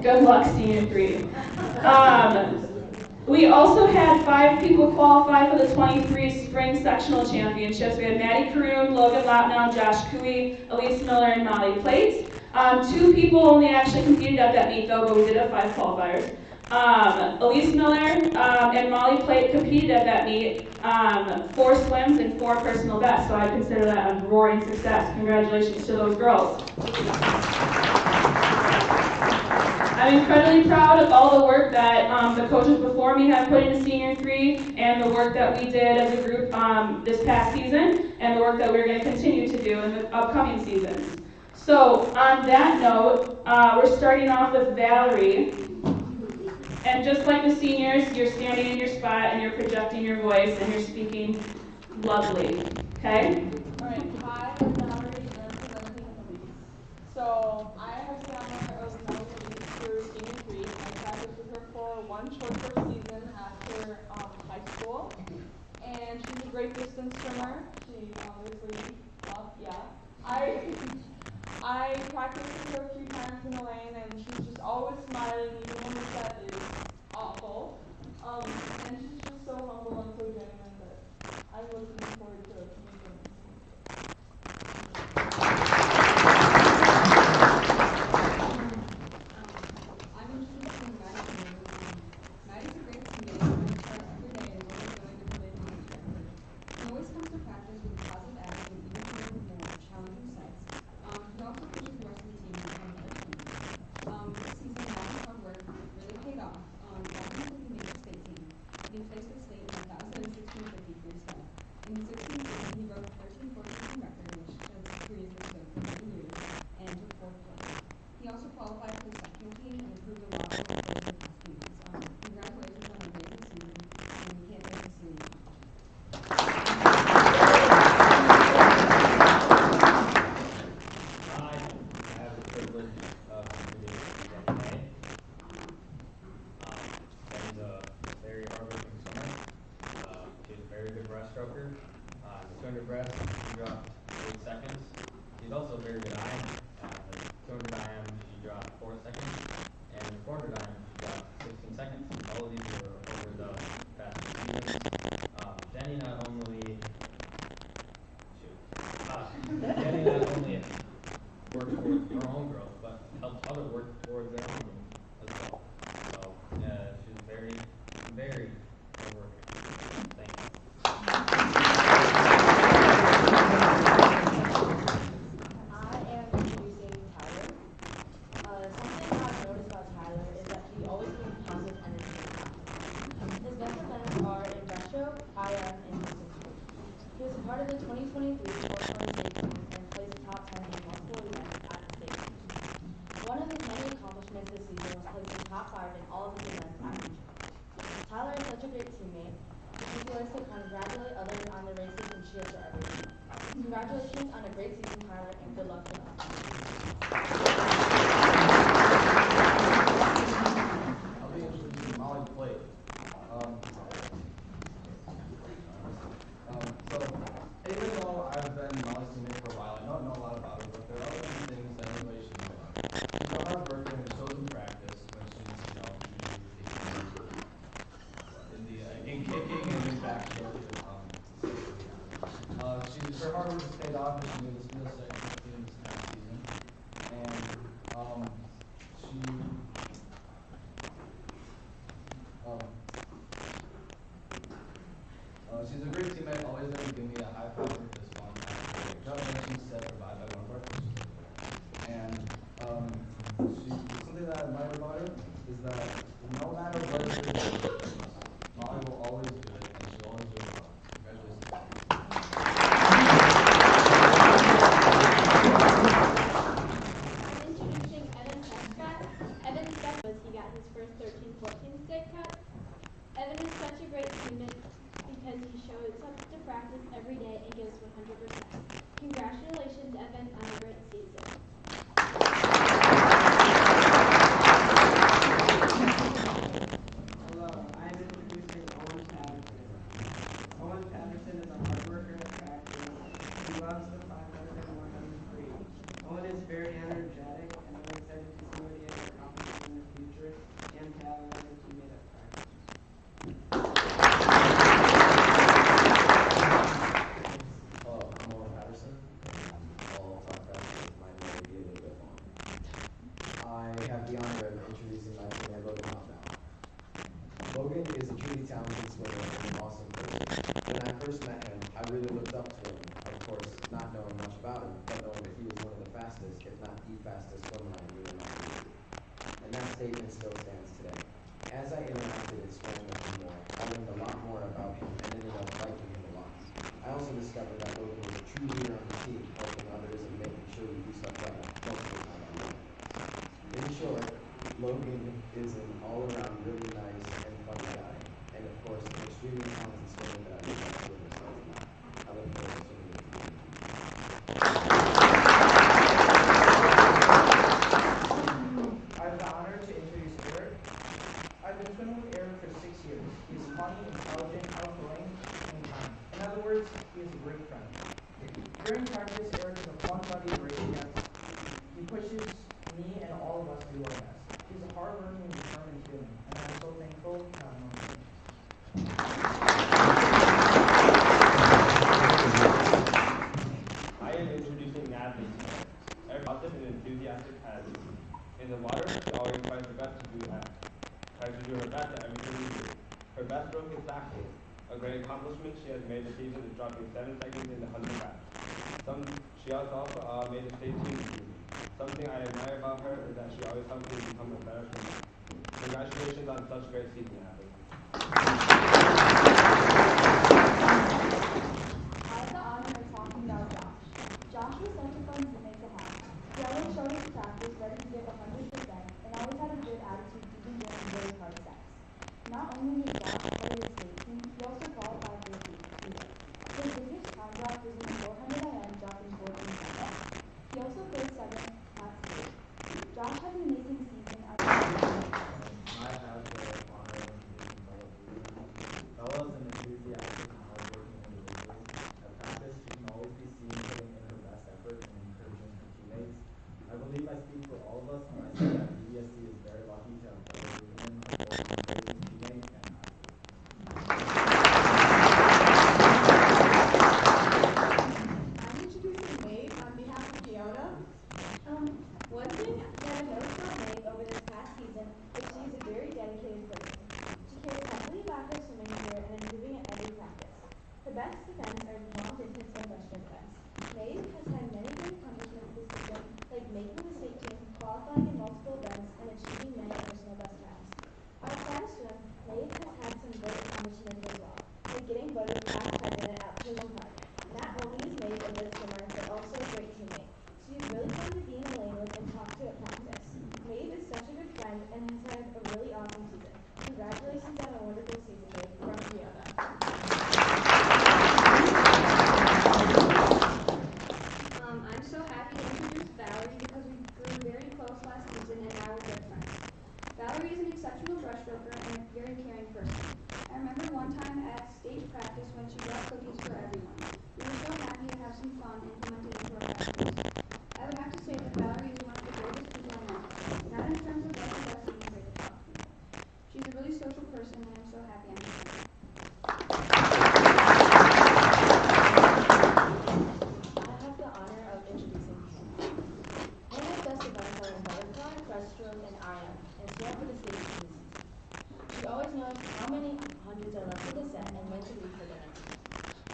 Good luck, senior 3. We also had 5 people qualify for the 23 spring sectional championships. We had Maddie Caroon, Logan Lapnow, Josh Cooey, Elise Miller, and Molly Plate. 2 people only actually competed at that meet, though, but we did have 5 qualifiers. Elise Miller and Molly Plate competed at that meet, 4 swims and 4 personal bests, so I consider that a roaring success. Congratulations to those girls. I'm incredibly proud of all the work that the coaches before me have put into senior 3, and the work that we did as a group this past season, and the work that we're going to continue to do in the upcoming seasons. So on that note, we're starting off with Valerie. And just like the seniors, you're standing in your spot and you're projecting your voice and you're speaking lovely. Okay? Alright, hi, I'm Valerie and I'm presenting Elise. So I have the honor of knowing Elise through senior 3. I practiced with her for 1 short course season after high school. And she's a great distance swimmer. She obviously, I practiced with her a few times in the lane, and she's just always smiling, even when the set is awful. And she's just so humble and so genuine that I'm looking forward to meeting seconds. She's also very good at IM. 200 IM, she dropped 4 seconds. And 400 IM, she dropped 16 seconds. All of these were over the past 2 seasons. Jenny not only Jenny not only works towards her own growth, but helps others work towards their own growth as well. So she's very, very hardworking. Thank you. I am introducing Tyler. Something I've noticed about Tyler is that he always brings positive energy to class. His best events are in breaststroke, IM, and distance swim. He was a part of the 2023 420 state team and placed top 10 in multiple events at the state team. One of his many accomplishments this season was placing top 5 in all of his events at regional. Tyler is such a great teammate. He likes to congratulate others on their races and cheers for everyone. Congratulations on a great season, Tyler, and good luck for us. I'll be introducing Molly Blake. So, even though I've been Molly's teammate for a while, I don't know a lot about her, but there are some things that everybody should know about her. She's a hard worker and it shows in practice when she's, in kicking and in backstroke. Her hard work has paid off and she made the field second team this past season. And she's a great teammate, always there to give me a high five or fist bump. Jump in, she said provide by one of our coaches. And something that I admire about her is that no matter what it is, Molly will always do it and she'll always do it well. Congratulations. Introducing Evan Prescott. Evan Prescott was he got his first 13-14 stick cut. Evan is such a great student because he shows up to practice every day and gives 100%. Congratulations, Evan, on a great season. Hello, I'm introducing Owen Patterson. Owen Patterson is a hard worker at practice. He loves the 500 and 100 free. Owen is very energetic, and I'm excited to see what he has accomplished in the future and to have him as a teammate at practice. Hello, I'm Owen Patterson. I'll talk fast because mine may be a little bit long. I have the honor of introducing my teammate Logan now. Logan is a truly talented swimmer and an awesome coach. When I first met him, I really looked up to him, of course, not knowing much about him, but knowing that he was one of the fastest, if not the fastest swimmer I knew in my career. And that statement still stands today. As I interacted and swam with him more, I learned a lot more about him and ended up liking him a lot. I also discovered that Logan was a true leader on the team, helping others and making sure we do stuff right multiple times a day. In short, Logan is an all-around really nice and funny guy, and of course, an extremely talented swimmer that I look up to in this life. I look forward to swimming with you. I have the honor to introduce Eric. I've been swimming with Eric for 6 years. He is funny, intelligent, outgoing, and kind. In other words, he is a great friend. During practice, Eric is a fun buddy to race against. He pushes me and all of us to do our best. He's a hard-working and determined human, and I'm so thankful to have him on the team. I am introducing Natalie. Every positive and enthusiastic attitude. In the water, she always tries her best to do her best at everything we do. Her best stroke is backwards. A great accomplishment she has made this season is dropping 7 seconds in the 100 back. She has also made a state team this season. Something I admire about her is that she always helps me become a better swimmer. Congratulations on such a great season, Natalie. I have the honor of talking about Josh. Josh was such a fun teammate to have. He always showed up to practice ready to give 100% and always had a good attitude even during really hard sets. Not only did Josh play his state team, he also qualified for the relay. His biggest time drop was in the 400 IM, dropping 14 seconds. He also placed 7th at state. Josh had an amazing season. I have the honor of introducing Bella Blue. Bella is an enthusiastic and hardworking individual. At practice, she can always be seen putting in her best believe I speak for all of us when I say that EBSC is very lucky to have both women of both amazing teammates and I'm introducing Maeve on behalf of Fiona. One thing that I've noticed about Meg over this past season is she is a very dedicated person. She cares heavily about her swimming career and is moving at every practice. Her best events are long distance and breaststroke events. Meg has had many great accomplishments this season, like making the state team, qualifying in multiple events, and achieving many personal best times. Outside of swim, Meg has had some great accomplishments as well, like getting voted class president at Collision Park. Not only is Meg a good swimmer, but also a great teammate. She is really fun to be in the lane with and talk to at practice. Maeve is such a good friend and has had a really awesome season. Congratulations on a wonderful season, Maeve, from Fiona. I'm so happy to introduce Valerie because we grew very close last season and now we're good friends. Valerie is an exceptional breaststroker and a very caring person. I remember one time at state practice when she brought cookies for everyone. We were so happy to have some fun implemented into our practice. I would have to say that Valerie is one of the greatest people I know, not in terms of what she does to be great to talk to people. She's a really social person and I'm so happy I'm with her. I have the honor of introducing Hannah. Hannah's best events are in butterfly, breaststroke, and IM, and swam for the state team this season. She always knows how many hundreds are left in the set and when to leave for dinner.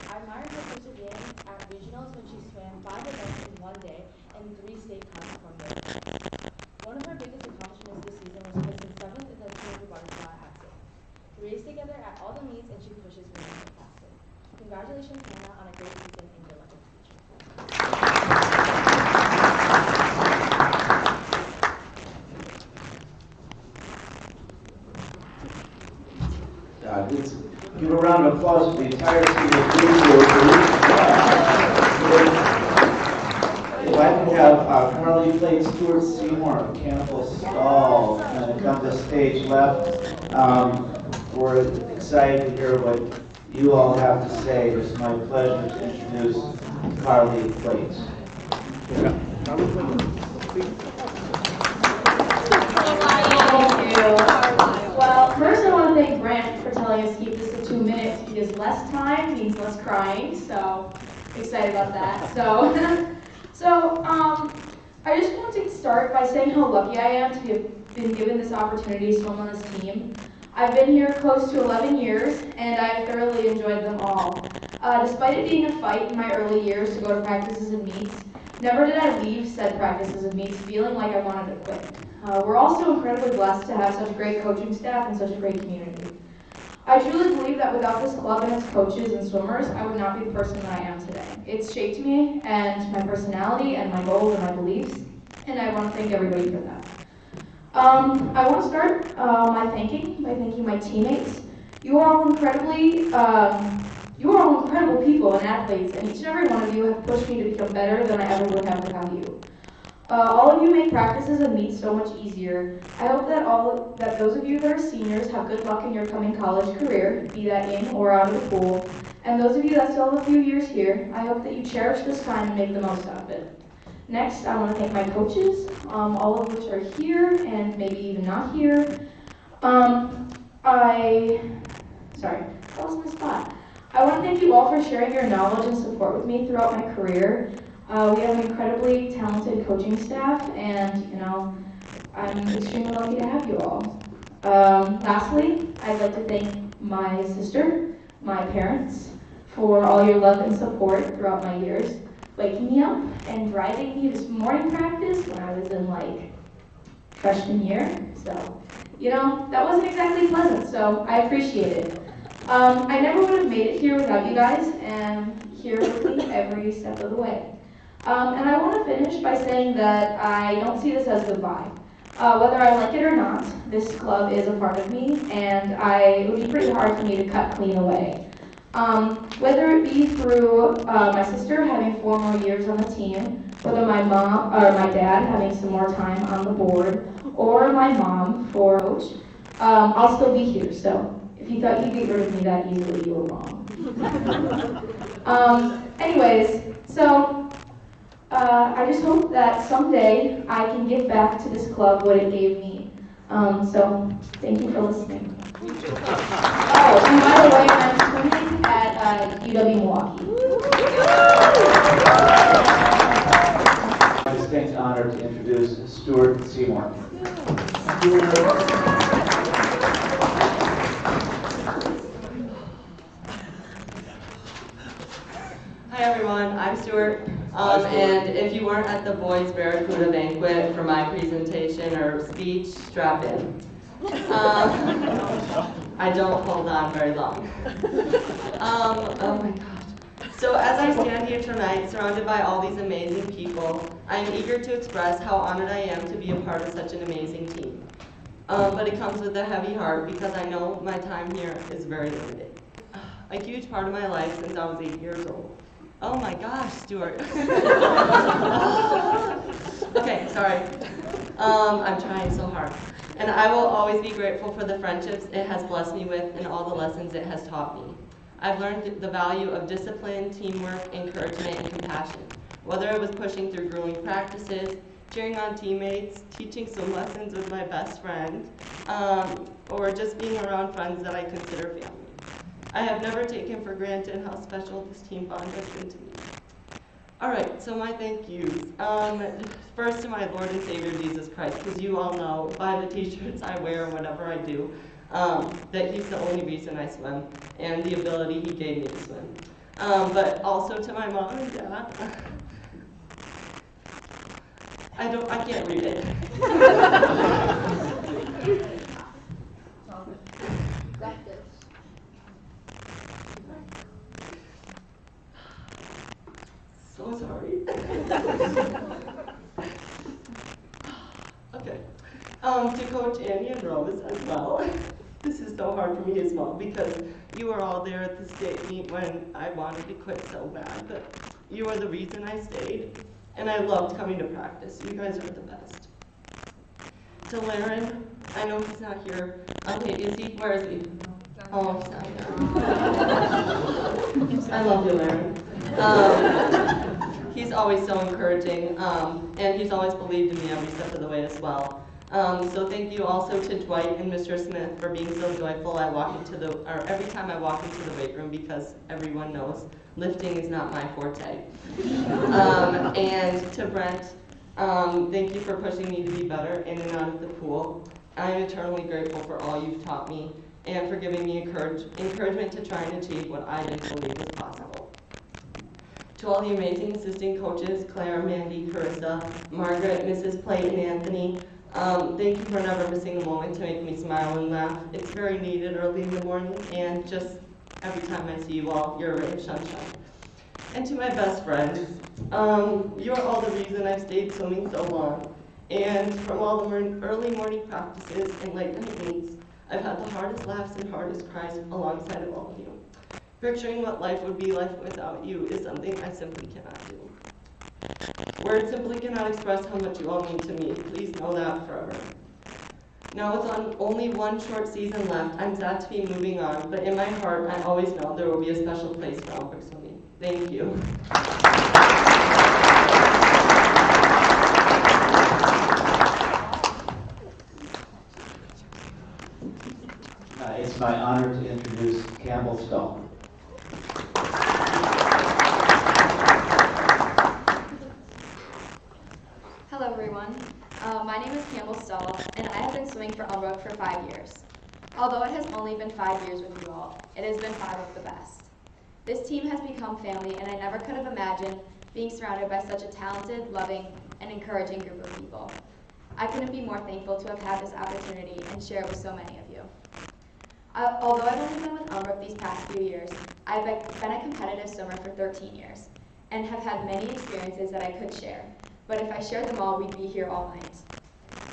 I admired her perseverance at regionals when she swam 5 events in one day and 3 state cups from there. One of her biggest accomplishments this season was placing 7th in the 200 butterfly at state. We race together at all the meets and she pushes me fantastic. Congratulations, Hannah, on a great season and good luck in the future. Let's give a round of applause for the entire team of If I could have Carly Plate, Stuart Seymour, Mechanical Stall, and come to stage left. We're excited to hear what you all have to say. It's my pleasure to introduce Carly Plate. Thank you. Well, first I want to thank Grant for telling us to keep this to 2 minutes because less time means less crying. So excited about that. So I just want to start by saying how lucky I am to have been given this opportunity to swim on this team. I've been here close to 11 years, and I've thoroughly enjoyed them all. Despite it being a fight in my early years to go to practices and meets, never did I leave said practices and meets feeling like I wanted to quit. We're also incredibly blessed to have such a great coaching staff and such a great community. I truly believe that without this club and its coaches and swimmers, I would not be the person that I am today. It's shaped me and my personality and my goals and my beliefs, and I want to thank everybody for that. I want to start by thanking my teammates. You are all incredible people and athletes, and each and every one of you have pushed me to become better than I ever would have without you. All of you make practices and meets so much easier. I hope that those of you that are seniors have good luck in your coming college career, be that in or out of the pool. And those of you that still have a few years here, I hope that you cherish this time and make the most out of it. Next, I want to thank my coaches, all of which are here and maybe even not here. Sorry, that was my spot. I want to thank you all for sharing your knowledge and support with me throughout my career. We have an incredibly talented coaching staff, and I'm extremely lucky to have you all. Lastly, I'd like to thank my sister, my parents, for all your love and support throughout my years, waking me up and driving me this morning practice when I was in freshman year. So, that wasn't exactly pleasant, so I appreciate it. I never would have made it here without you guys, and here with me every step of the way. And I want to finish by saying that I don't see this as goodbye. Whether I like it or not, this club is a part of me, and it would be pretty hard for me to cut clean away. Whether it be through my sister having 4 more years on the team, whether my mom or my dad having some more time on the board, or my mom for coach, I'll still be here. So if you thought you'd get rid of me that easily, you were wrong. Anyways, so I just hope that someday I can give back to this club what it gave me. So thank you for listening. Oh, and by the way, I'm swimming at UW Milwaukee. Distinct honor to introduce Stuart Seymour. Hi everyone, I'm Stuart. And if you weren't at the boys' Barracuda banquet for my presentation or speech, strap in. I don't hold on very long. Oh my gosh. So as I stand here tonight, surrounded by all these amazing people, I am eager to express how honored I am to be a part of such an amazing team. But it comes with a heavy heart because I know my time here is very limited. A huge part of my life since I was 8 years old. Oh my gosh, Stuart. Okay, sorry. I'm trying so hard. And I will always be grateful for the friendships it has blessed me with and all the lessons it has taught me. I've learned the value of discipline, teamwork, encouragement, and compassion. Whether it was pushing through grueling practices, cheering on teammates, teaching some lessons with my best friend, or just being around friends that I consider family. I have never taken for granted how special this team bond has been to me. All right, so my thank yous. First to my Lord and Savior Jesus Christ, because you all know by the t-shirts I wear and whatever I do, that he's the only reason I swim and the ability he gave me to swim. But also to my mom and dad. I can't read it. So sorry. Okay. To Coach Annie and Rose as well. This is so hard for me as well because you were all there at the state meet when I wanted to quit so bad, but you are the reason I stayed, and I loved coming to practice. You guys are the best. To Laren, I know he's not here. Okay, is he? Where is he? Oh, he's not here. I love you, Laren. He's always so encouraging, and he's always believed in me every step of the way as well. So thank you also to Dwight and Mr. Smith for being so joyful every time I walk into the weight room, because everyone knows lifting is not my forte. And to Brent, thank you for pushing me to be better in and out of the pool. I am eternally grateful for all you've taught me and for giving me encouragement to try and achieve what I didn't believe was possible. To all the amazing assistant coaches, Claire, Mandy, Carissa, Margaret, Mrs. Plate, and Anthony, thank you for never missing a moment to make me smile and laugh. It's very needed early in the morning, and just every time I see you all, you're a ray of sunshine. And to my best friends, you're all the reason I've stayed swimming so long. And from all the early morning practices and late night meets, I've had the hardest laughs and hardest cries alongside of all of you. Picturing what life would be like without you is something I simply cannot do. Words simply cannot express how much you all mean to me. Please know that forever. Now with only one short season left, I'm sad to be moving on, but in my heart, I always know there will be a special place for Elmbrook swimming. Thank you. It's my honor to introduce Campbell Stone. Hello everyone, my name is Campbell Stahl, and I have been swimming for Elmbrook for 5 years. Although it has only been 5 years with you all, it has been 5 of the best. This team has become family, and I never could have imagined being surrounded by such a talented, loving, and encouraging group of people. I couldn't be more thankful to have had this opportunity and share it with so many of you. Although I've only been with Elmbrook these past few years, I've been a competitive swimmer for 13 years, and have had many experiences that I could share. But if I shared them all, we'd be here all night.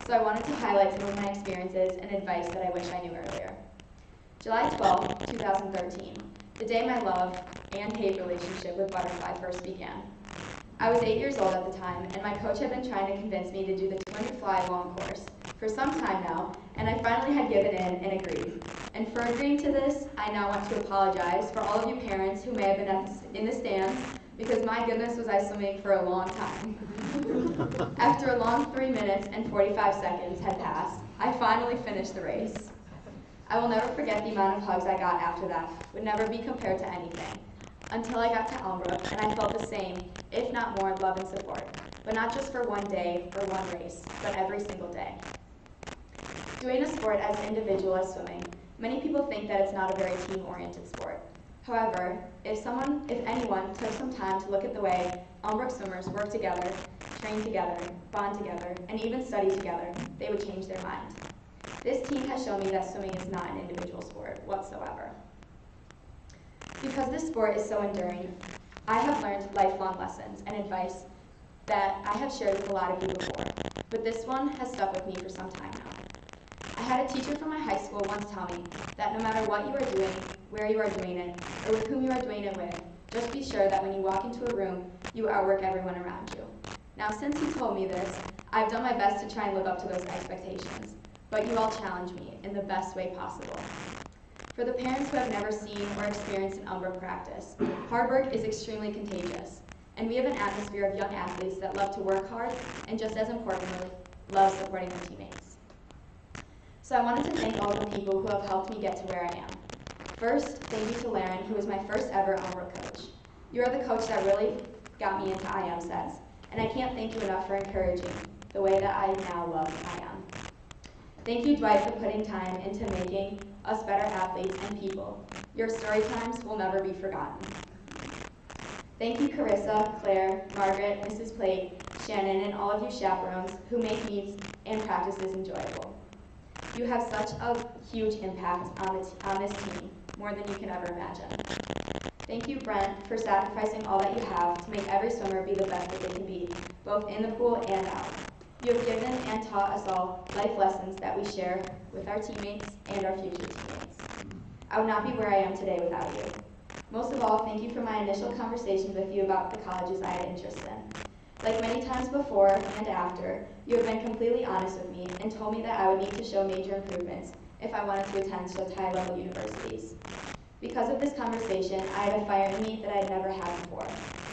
So I wanted to highlight some of my experiences and advice that I wish I knew earlier. July 12, 2013, the day my love and hate relationship with butterfly first began. I was 8 years old at the time, and my coach had been trying to convince me to do the 200-fly long course for some time now, and I finally had given in and agreed. And for agreeing to this, I now want to apologize for all of you parents who may have been in the stands because my goodness was I swimming for a long time. After a long 3 minutes and 45 seconds had passed, I finally finished the race. I will never forget the amount of hugs I got after that, would never be compared to anything, until I got to Elmbrook and I felt the same, if not more, love and support, but not just for one day or one race, but every single day. Doing a sport as individual as swimming, many people think that it's not a very team-oriented sport. However, if anyone took some time to look at the way Elmbrook swimmers work together, train together, bond together, and even study together, they would change their mind. This team has shown me that swimming is not an individual sport whatsoever. Because this sport is so enduring, I have learned lifelong lessons and advice that I have shared with a lot of you before, but this one has stuck with me for some time now. I had a teacher from my high school once tell me that no matter what you are doing, where you are doing it, or with whom you are doing it with, just be sure that when you walk into a room, you outwork everyone around you. Now, since he told me this, I've done my best to try and live up to those expectations, but you all challenge me in the best way possible. For the parents who have never seen or experienced an Elmbrook practice, hard work is extremely contagious, and we have an atmosphere of young athletes that love to work hard and, just as importantly, love supporting their teammates. So I wanted to thank all the people who have helped me get to where I am. First, thank you to Laren, who was my first ever Elmbrook coach. You are the coach that really got me into IM sets, and I can't thank you enough for encouraging the way that I now love IM. Thank you, Dwight, for putting time into making us better athletes and people. Your story times will never be forgotten. Thank you, Carissa, Claire, Margaret, Mrs. Plate, Shannon, and all of you chaperones who make meets and practices enjoyable. You have such a huge impact on this team, more than you can ever imagine. Thank you, Brent, for sacrificing all that you have to make every swimmer be the best that they can be, both in the pool and out. You have given and taught us all life lessons that we share with our teammates and our future teammates. I would not be where I am today without you. Most of all, thank you for my initial conversations with you about the colleges I had interest in. Like many times before and after, you have been completely honest with me and told me that I would need to show major improvements if I wanted to attend such high-level universities. Because of this conversation, I had a fire in me that I had never had before,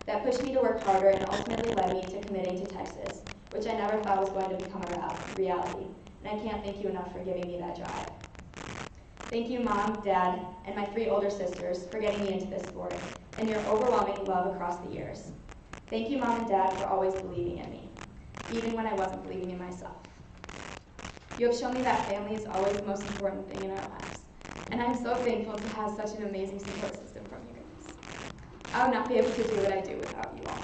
that pushed me to work harder and ultimately led me to committing to Texas, which I never thought was going to become a reality, and I can't thank you enough for giving me that drive. Thank you, Mom, Dad, and my 3 older sisters for getting me into this sport, and your overwhelming love across the years. Thank you, Mom and Dad, for always believing in me, even when I wasn't believing in myself. You have shown me that family is always the most important thing in our lives, and I'm so thankful to have such an amazing support system from you guys. I would not be able to do what I do without you all.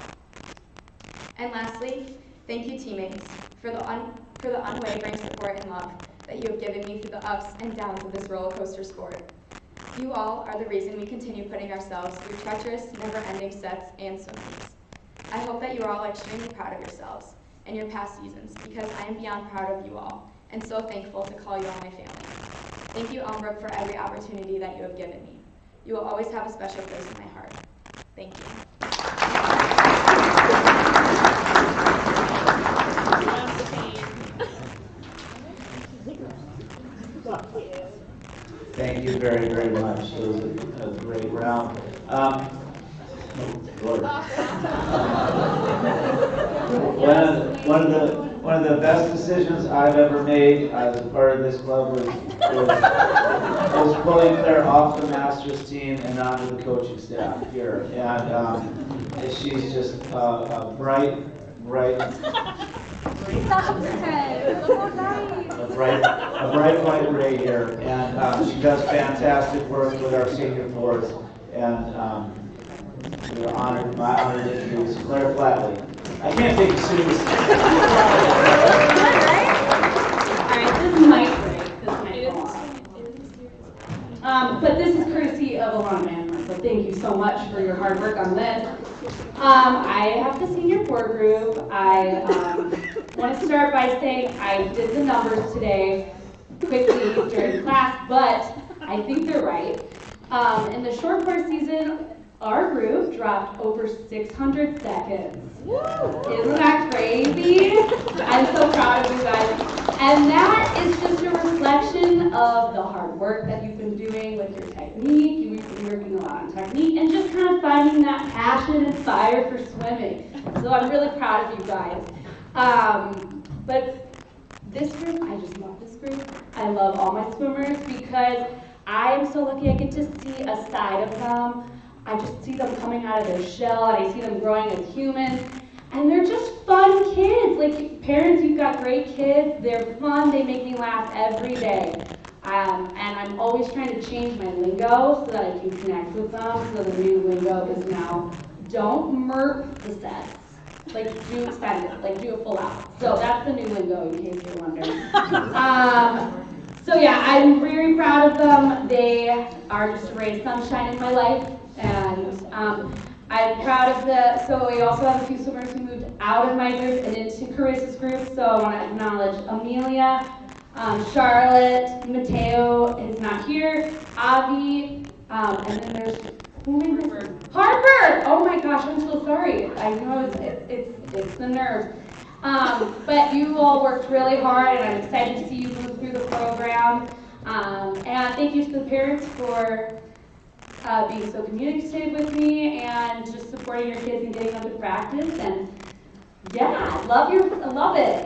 And lastly, thank you, teammates, for the unwavering support and love that you have given me through the ups and downs of this roller coaster sport. You all are the reason we continue putting ourselves through treacherous, never-ending sets and swim meets. I hope that you are all extremely proud of yourselves and your past seasons, because I am beyond proud of you all and so thankful to call you all my family. Thank you, Elmbrook, for every opportunity that you have given me. You will always have a special place in my heart. Thank you. Thank you very, very much. It was a great round. One of the best decisions I've ever made as a part of this club was pulling Claire off the Masters team and onto the coaching staff here. And she's just a bright, white ray here, and she does fantastic work with our senior forwards, and we're honored to introduce Claire Flatley. I can't take you seriously. Alright, this might break, this might fall off. But this is courtesy of Alana Manhorn, so thank you so much for your hard work on this. I have the senior forward group. I want to start by saying I did the numbers today quickly during class, but I think they're right. In the short course season, our group dropped over 600 seconds. Isn't that crazy? I'm so proud of you guys. And that is just a reflection of the hard work that you've been doing with your technique. You've been working a lot on technique and just kind of finding that passion passion and fire for swimming. So I'm really proud of you guys. But this group, I just love this group. I love all my swimmers because I am so lucky I get to see a side of them. I just see them coming out of their shell and I see them growing as humans. And they're just fun kids. Like parents, you've got great kids. They're fun. They make me laugh every day. And I'm always trying to change my lingo so that I can connect with them. So the new lingo is now, don't murk the sets. Like do extend it, like do a full out. So that's the new lingo in case you're wondering. So yeah, I'm very proud of them. They are just a ray of sunshine in my life. And I'm proud of so we also have a few swimmers who moved out of my group and into Carissa's group. So I want to acknowledge Amelia, Charlotte, Mateo is not here, Avi, and then there's Harper. Oh my gosh, I'm so sorry. I know it's the nerves. But you all worked really hard, and I'm excited to see you move through the program. And thank you to the parents for being so communicative with me and just supporting your kids and getting them to practice. And yeah, love it.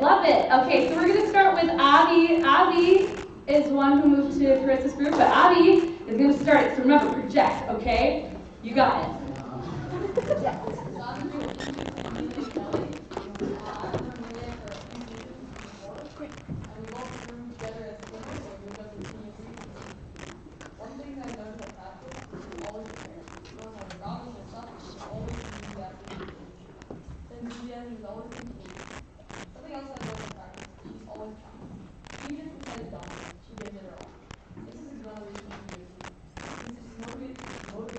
Okay, so we're gonna start with Avi. Avi is one who moved to Carissa's group, but Avi is gonna start it. So remember, project, okay? You got it. One thing I learned at practice is always prepare. No matter regardless of stuff, you should always enthusiastic and engaged. The enthusiasm is always contagious. Something else I learned at practice is she's always trying. Even if the set is dominant, she gives it her all. This is exhilaration to be a team. This is motivates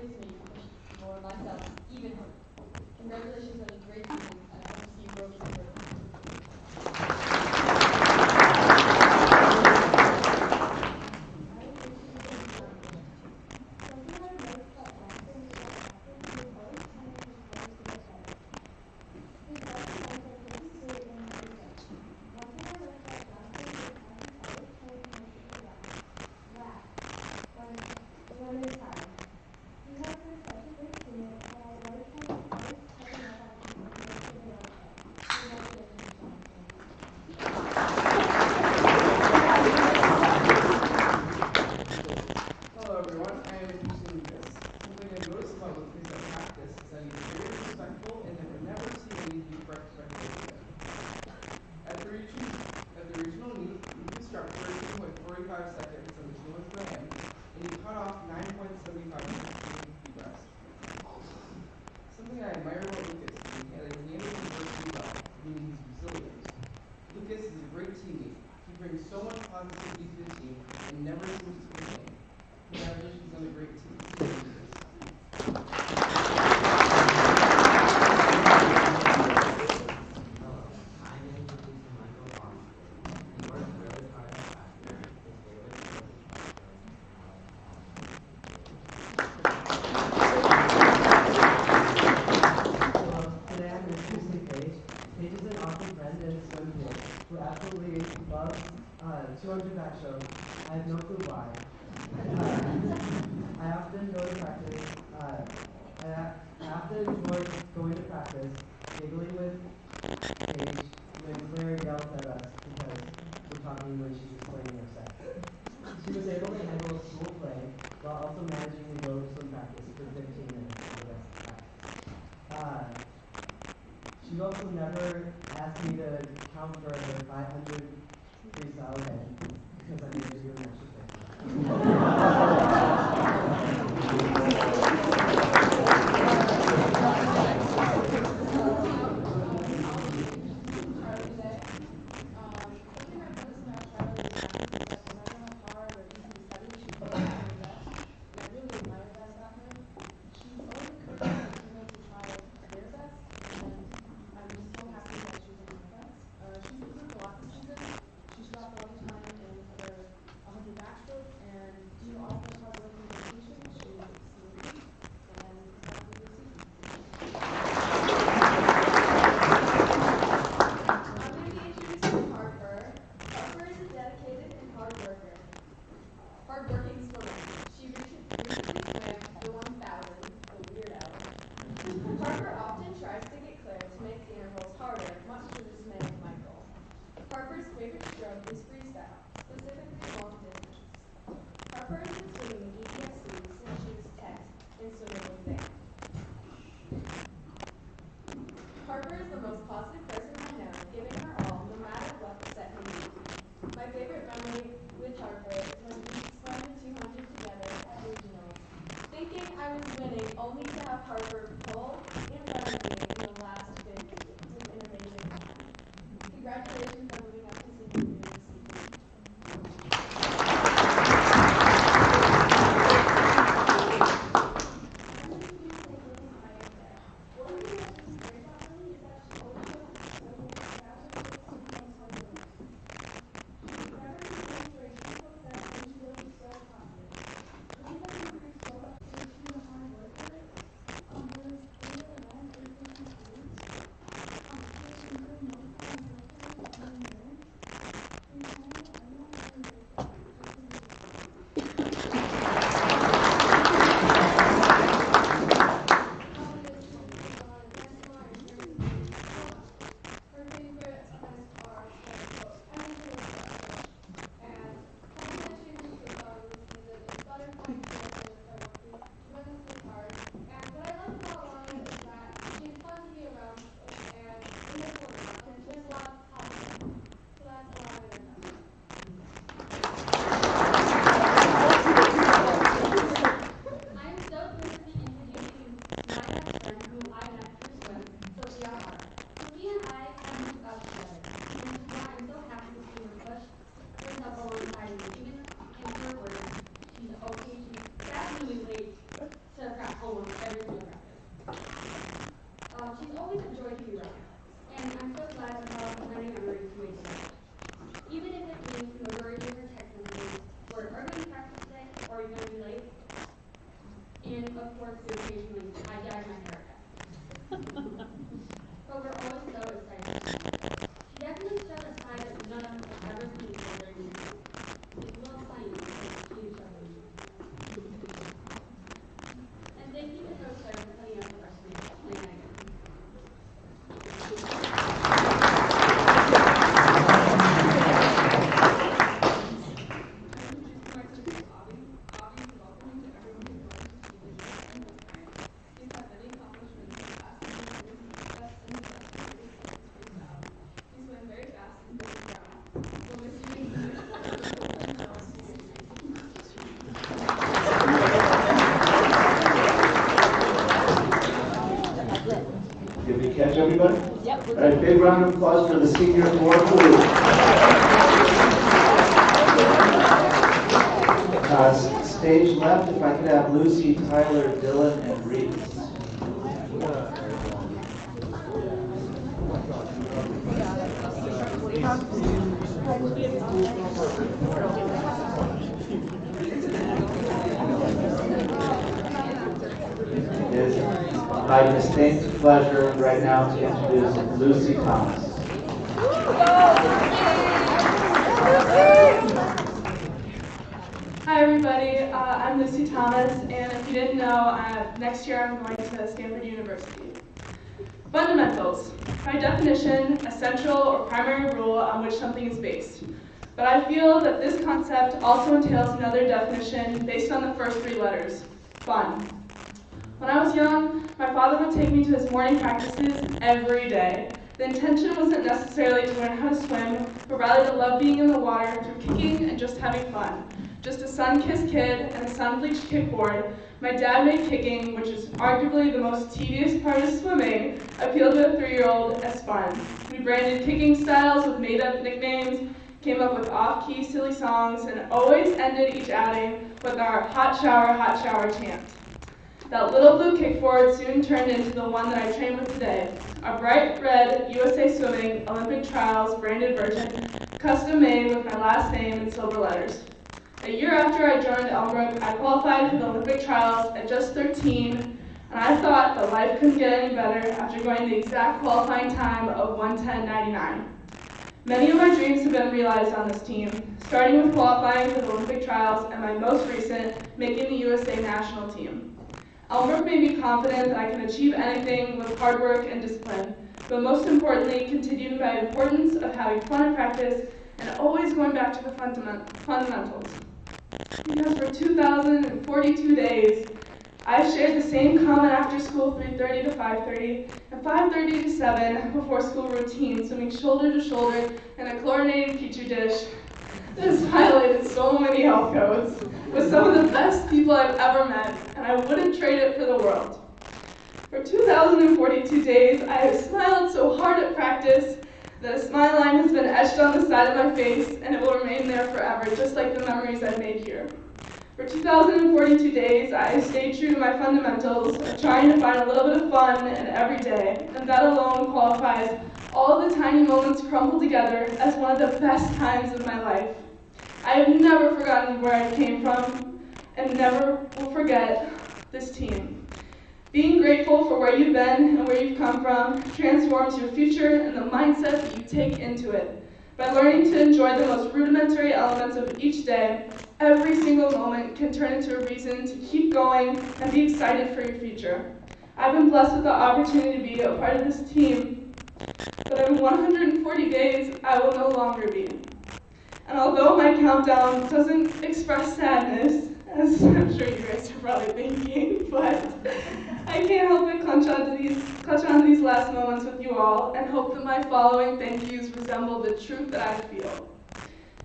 me to push more myself, even harder. Congratulations on a great season, and I hope to see you grow even further. Something I admire about Lucas is he handles adversity well, meaning he's resilient. Lucas is a great teammate. He brings so much positivity to the team and never seems to complain. Congratulations on a great team. Paige is an awesome friend and swim team who absolutely loves 200 back shows. I have no clue why. I often go to practice. I often enjoy going to practice, giggling with Paige when Claire yells at us because we're talking when she's explaining her set. She was able to handle a school play while also managing to go to swim practice for 15 minutes for the rest of practice. She also never asked me to count for her 500 freestyle head because I made her do an extra thing. She's improved a lot this season. She's dropped a lot of time in her 100 backstroke, and Congratulations on moving up to senior year this evening. She's always a joy to be around, and I'm so glad about learning memories to make today. Even if it means the majority of her text messages were, "Are we going to practice today? Or are you going to be late?" And of course, the occasionally, "I dyed my hair again." But we're always so excited to see her. She definitely showed a side that none of us have ever seen before during the school. It's a little funny to see each other. And thank you to Coach Claire for putting us with our sweet again. Did we catch everybody? Yep. All right, big round of applause for the senior board. Stage left, if I could have Lucy, Tyler, Dylan, and Reese. It is my distinct pleasure right now to introduce Lucy Thomas. Hi everybody, I'm Lucy Thomas, and if you didn't know, next year I'm going to Stanford University. Fundamentals. By definition, a central or primary rule on which something is based. But I feel that this concept also entails another definition based on the first three letters, fun. When I was young, my father would take me to his morning practices every day. The intention wasn't necessarily to learn how to swim, but rather to love being in the water through kicking and just having fun. Just a sun-kissed kid and a sun-bleached kickboard, my dad made kicking, which is arguably the most tedious part of swimming, appeal to a 3-year-old as fun. We branded kicking styles with made-up nicknames, came up with off-key silly songs, and always ended each outing with our hot shower chant. That little blue kickboard soon turned into the one that I train with today, a bright red USA Swimming Olympic Trials branded version, custom made with my last name in silver letters. A year after I joined Elmbrook, I qualified for the Olympic Trials at just 13, and I thought that life couldn't get any better after going the exact qualifying time of 1:10.99. Many of my dreams have been realized on this team, starting with qualifying for the Olympic Trials and my most recent, making the USA national team. Elmbrook made me confident that I can achieve anything with hard work and discipline, but most importantly, continuing my importance of having fun in practice and always going back to the fundamentals. Because for 2,042 days, I've shared the same common after-school 3:30 to 5:30 and 5:30 to 7 before school routine, swimming shoulder to shoulder in a chlorinated petri dish that has violated so many health codes with some of the best people I've ever met, and I wouldn't trade it for the world. For 2,042 days, I have smiled so hard at practice The smile line has been etched on the side of my face, and it will remain there forever, just like the memories I've made here. For 2,042 days, I have stayed true to my fundamentals of trying to find a little bit of fun in every day, and that alone qualifies all of the tiny moments crumbled together as one of the best times of my life. I have never forgotten where I came from, and never will forget this team. Being grateful for where you've been and where you've come from transforms your future and the mindset that you take into it. By learning to enjoy the most rudimentary elements of each day, every single moment can turn into a reason to keep going and be excited for your future. I've been blessed with the opportunity to be a part of this team, but in 140 days, I will no longer be. And although my countdown doesn't express sadness, as I'm sure you guys are probably thinking, but I can't help but clutch onto these last moments with you all and hope that my following thank yous resemble the truth that I feel.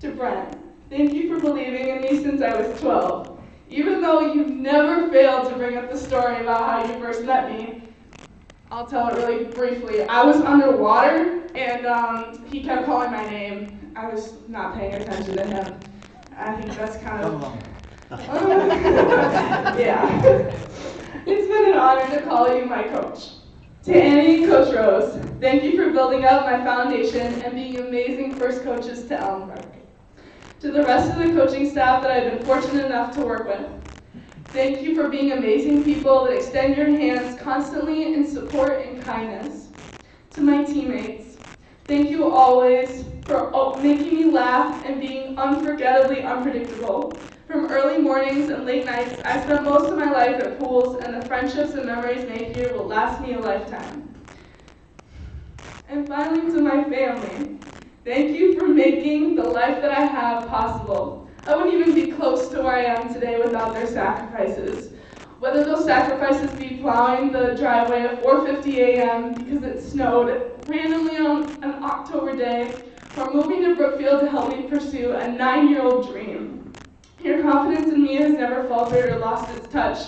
To Brent, thank you for believing in me since I was 12. Even though you've never failed to bring up the story about how you first met me, I'll tell it really briefly. I was underwater and he kept calling my name. I was not paying attention to him. I think that's kind of... yeah. It's been an honor to call you my coach. To Annie and Coach Rose, thank you for building up my foundation and being amazing first coaches to Elmbrook. To the rest of the coaching staff that I've been fortunate enough to work with, thank you for being amazing people that extend your hands constantly in support and kindness. To my teammates, thank you always for making me laugh and being unforgettably unpredictable. From early mornings and late nights, I spent most of my life at pools, and the friendships and memories made here will last me a lifetime. And finally, to my family, thank you for making the life that I have possible. I wouldn't even be close to where I am today without their sacrifices. Whether those sacrifices be plowing the driveway at 4:50 a.m. because it snowed randomly on an October day, or moving to Brookfield to help me pursue a 9-year-old dream. Your confidence in me has never faltered or lost its touch.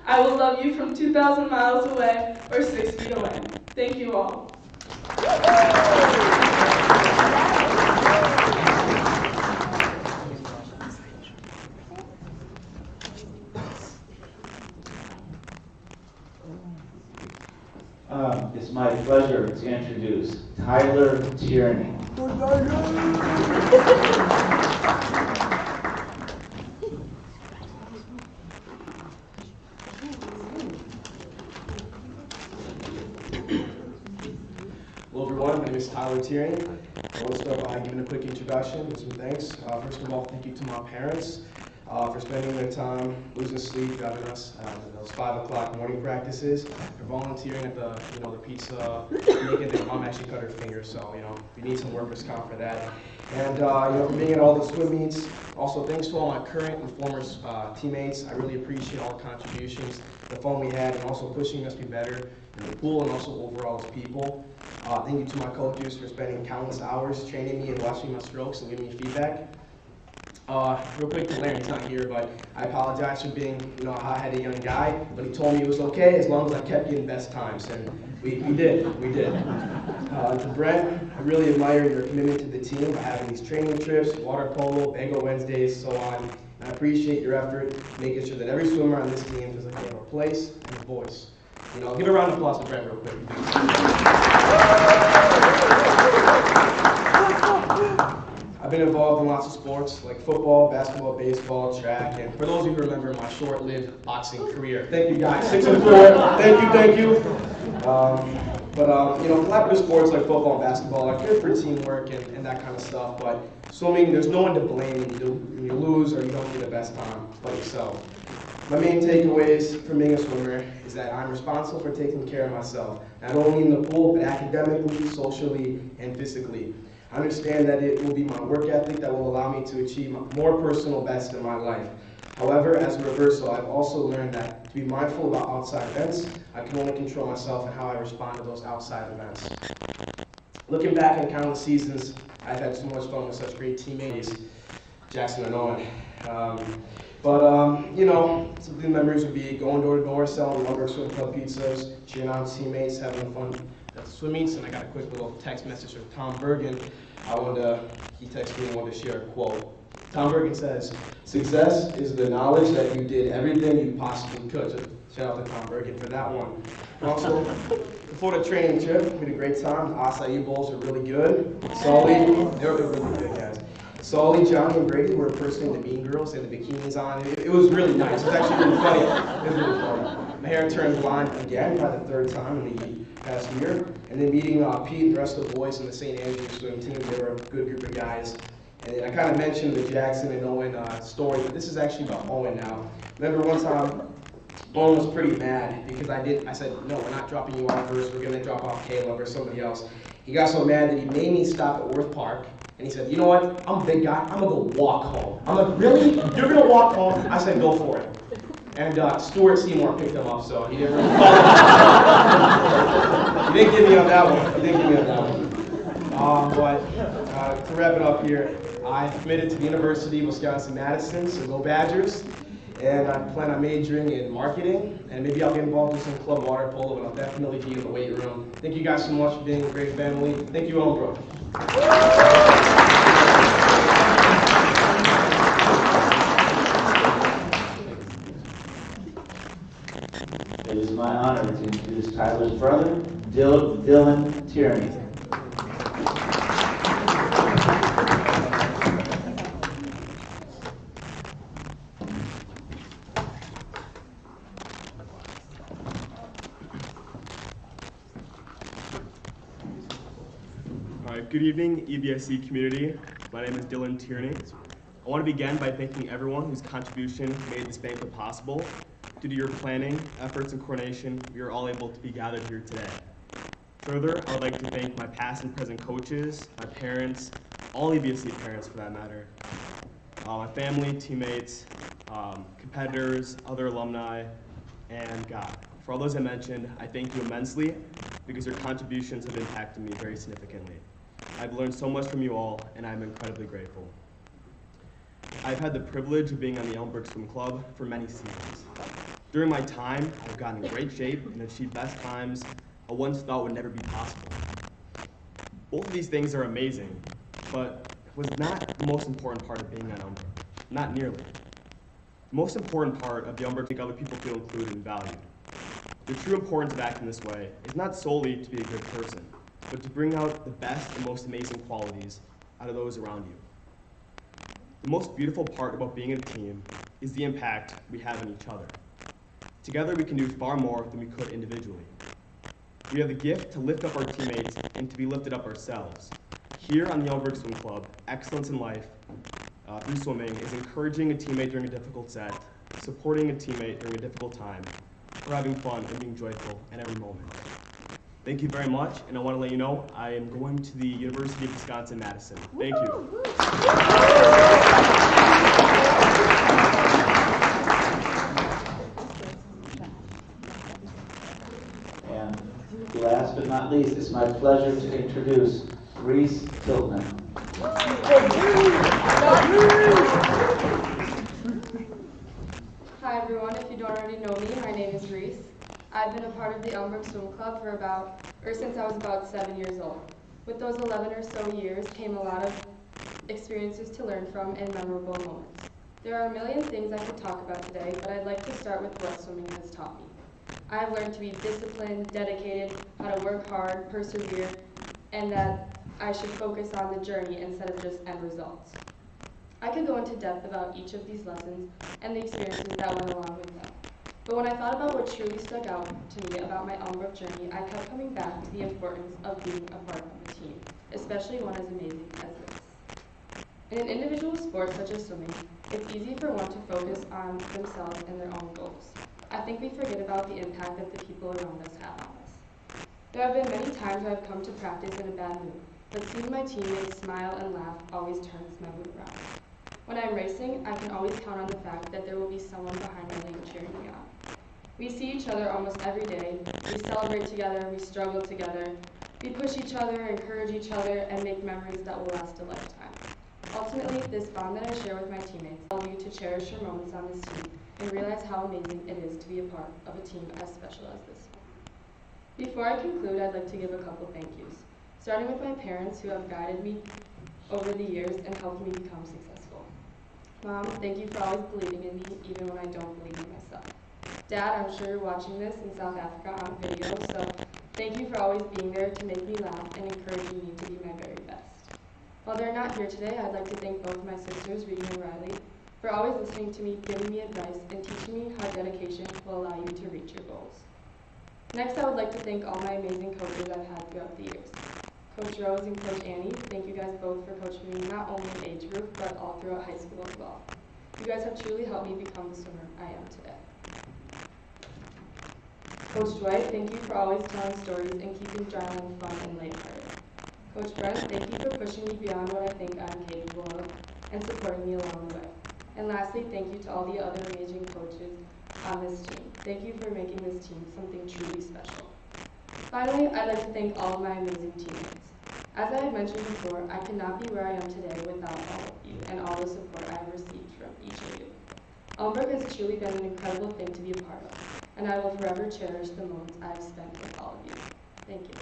I will love you from 2,000 miles away or 6 feet away. Thank you all. It's my pleasure to introduce Tyler Tierney. Hello everyone, my name is Tyler Tierney. I want to start by giving a quick introduction and some thanks. First of all, thank you to my parents for spending their time losing sleep, driving us those 5 o'clock morning practices, for volunteering at the pizza making. Their mom actually cut her finger, so we need some workers' comp for that. And for being at all the swim meets. Also, thanks to all my current and former teammates. I really appreciate all the contributions, the fun we had, and also pushing us to be better in the pool and also overall as people. Thank you to my coaches for spending countless hours training me and watching my strokes and giving me feedback. Real quick to Larry, he's not here, but I apologize for being a hot-headed young guy, but he told me it was okay as long as I kept getting best times, and we did. To Brent, I really admire your commitment to the team by having these training trips, water polo, Banquet Wednesdays, so on. And I appreciate your effort making sure that every swimmer on this team feels like they have a place and a voice. Give a round of applause to Brent real quick. I've been involved in lots of sports like football, basketball, baseball, track, and for those of you who remember my short-lived boxing career, thank you guys. 6 and 4, thank you. Collaborative sports like football and basketball are good for teamwork and that kind of stuff, but swimming, there's no one to blame when you lose or you don't get the best time but yourself. My main takeaways from being a swimmer is that I'm responsible for taking care of myself, not only in the pool, but academically, socially, and physically. I understand that it will be my work ethic that will allow me to achieve more personal best in my life. However, as a reversal, I've also learned that to be mindful about outside events, I can only control myself and how I respond to those outside events. Looking back on countless seasons, I've had so much fun with such great teammates, Jackson and Owen. Some of the memories would be going door to door, selling Lumber Swim Club pizzas, cheering on teammates, having fun at the swim meets, and I got a quick little text message from Tom Bergen. He texted me and wanted to share a quote. Tom Bergen says, "Success is the knowledge that you did everything you possibly could." So shout out to Tom Bergen for that one. Also, the Florida training trip, we had a great time. The acai bowls were really good. Sully, they were really good, guys. Sully, Johnny, and Brady were impersonating the Mean Girls. They had the bikinis on. It was really nice. It was actually really funny. It was really funny. My hair turned blonde again, probably the third time in the past year. And then meeting Pete and the rest of the boys in the St. Andrews swim team. They were a good group of guys. And then I kind of mentioned the Jackson and Owen story, but this is actually about Owen now. Remember one time, Owen was pretty mad because I said, no, we're not dropping you off first. We're going to drop off Caleb or somebody else. He got so mad that he made me stop at Worth Park. And he said, you know what? I'm a big guy. I'm going to go walk home. I'm like, really? You're going to walk home? I said, go for it. And Stuart Seymour picked him up, so he didn't really follow. He didn't get me on that one. But to wrap it up here, I committed to the University of Wisconsin-Madison, so go Badgers. And I plan on majoring in marketing, and maybe I'll get involved in some club water polo, but I'll definitely be in the weight room. Thank you guys so much for being a great family. Thank you, Elmbrook. It is my honor to introduce Tyler's brother, Dylan Tierney. Good evening, EBSC community. My name is Dylan Tierney. I want to begin by thanking everyone whose contribution made this banquet possible. Due to your planning, efforts, and coordination, we are all able to be gathered here today. Further, I would like to thank my past and present coaches, my parents, all EBSC parents for that matter, my family, teammates, competitors, other alumni, and God. For all those I mentioned, I thank you immensely because your contributions have impacted me very significantly. I've learned so much from you all, and I'm incredibly grateful. I've had the privilege of being on the Elmbrook Swim Club for many seasons. During my time, I've gotten in great shape and achieved best times I once thought would never be possible. Both of these things are amazing, but was not the most important part of being on Elmbrook. Not nearly. The most important part of the Elmbrook is to make other people feel included and valued. The true importance of acting this way is not solely to be a good person, but to bring out the best and most amazing qualities out of those around you. The most beautiful part about being a team is the impact we have on each other. Together we can do far more than we could individually. We have the gift to lift up our teammates and to be lifted up ourselves. Here on the Elmbrook Swim Club, excellence in life through swimming is encouraging a teammate during a difficult set, supporting a teammate during a difficult time, or having fun and being joyful at every moment. Thank you very much, and I want to let you know I am going to the University of Wisconsin-Madison. Thank you. And last but not least, it's my pleasure to introduce Reese Tiltman. Hi everyone, if you don't already know me, my name is Reese. I've been a part of the Elmbrook Swim Club since I was about 7 years old. With those 11 or so years came a lot of experiences to learn from and memorable moments. There are a million things I could talk about today, but I'd like to start with what swimming has taught me. I have learned to be disciplined, dedicated, how to work hard, persevere, and that I should focus on the journey instead of just end results. I could go into depth about each of these lessons and the experiences that went along with them. But when I thought about what truly stuck out to me about my Elmbrook journey, I kept coming back to the importance of being a part of a team, especially one as amazing as this. In an individual sport such as swimming, it's easy for one to focus on themselves and their own goals. I think we forget about the impact that the people around us have on us. There have been many times where I've come to practice in a bad mood, but seeing my teammates smile and laugh always turns my mood around. When I'm racing, I can always count on the fact that there will be someone behind my lane cheering me on. We see each other almost every day. We celebrate together, we struggle together. We push each other, encourage each other, and make memories that will last a lifetime. Ultimately, this bond that I share with my teammates allows you to cherish your moments on this team and realize how amazing it is to be a part of a team as special as this Before I conclude, I'd like to give a couple thank yous, starting with my parents who have guided me over the years and helped me become successful. Mom, thank you for always believing in me, even when I don't believe in myself. Dad, I'm sure you're watching this in South Africa on video, so thank you for always being there to make me laugh and encouraging me to be my very best. While they're not here today, I'd like to thank both my sisters, Regan and Riley, for always listening to me, giving me advice, and teaching me how dedication will allow you to reach your goals. Next, I would like to thank all my amazing coaches I've had throughout the years. Coach Rose and Coach Annie, thank you guys both for coaching me not only in age group, but all throughout high school as well. You guys have truly helped me become the swimmer I am today. Coach Dwight, thank you for always telling stories and keeping journaling fun and lighthearted. Coach Brent, thank you for pushing me beyond what I think I'm capable of and supporting me along the way. And lastly, thank you to all the other amazing coaches on this team. Thank you for making this team something truly special. Finally, I'd like to thank all of my amazing teammates. As I have mentioned before, I could not be where I am today without all of you and all the support I have received from each of you. Elmbrook has truly been an incredible thing to be a part of, and I will forever cherish the moments I have spent with all of you. Thank you.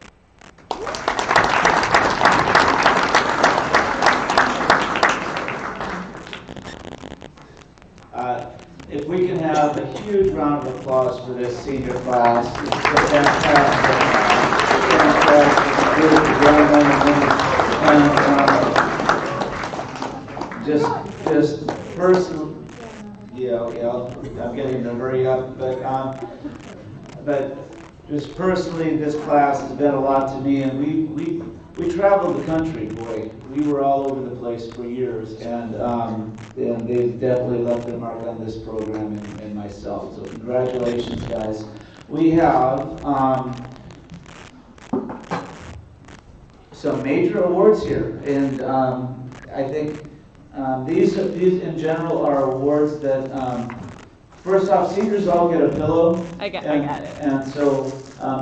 If we can have a huge round of applause for this senior class. It's a fantastic group of young men and just personally, I'm getting to hurry up, but just personally, this class has been a lot to me, and we traveled the country, boy. We were all over the place for years, and they've definitely left their mark on this program and myself. So congratulations, guys. We have some major awards here, and I think these in general are awards that, first off, seniors all get a pillow. I got it. And so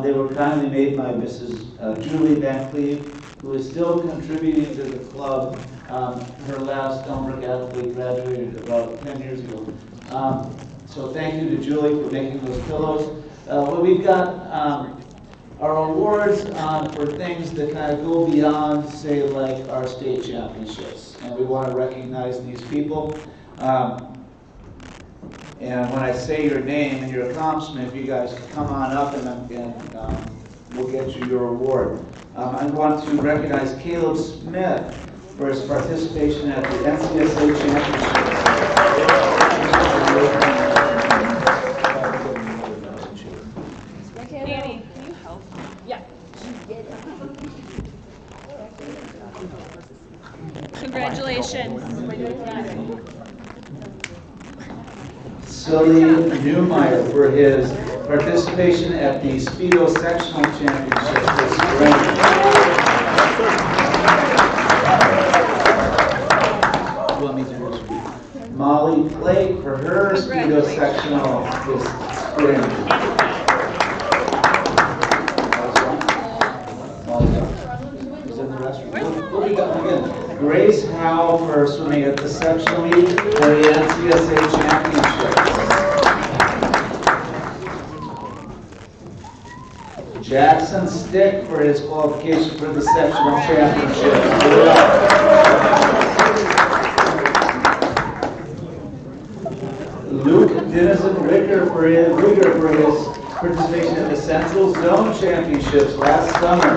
they were kindly made by Mrs. Julie Van Cleve, who is still contributing to the club. Her last Elmbrook athlete graduated about 10 years ago. So thank you to Julie for making those pillows. What we've got are awards for things that kind of go beyond, say, like our state championships. And we want to recognize these people. And when I say your name and your accomplishment, if you guys come on up and we'll get you your award. I want to recognize Caleb Smith for his participation at the NCSA Championships. Annie, can you help? Yeah. Congratulations. Sully Newmeyer for his participation at the Speedo Sectional Championship this spring. Molly Flake for her Speedo Sectional this spring. We'll be done again. Grace Howe for swimming at the sectional meet for the NCSA Championship. Jackson Stick for his qualification for the sectional championship. Luke Dennison for his participation in the Central Zone Championships last summer.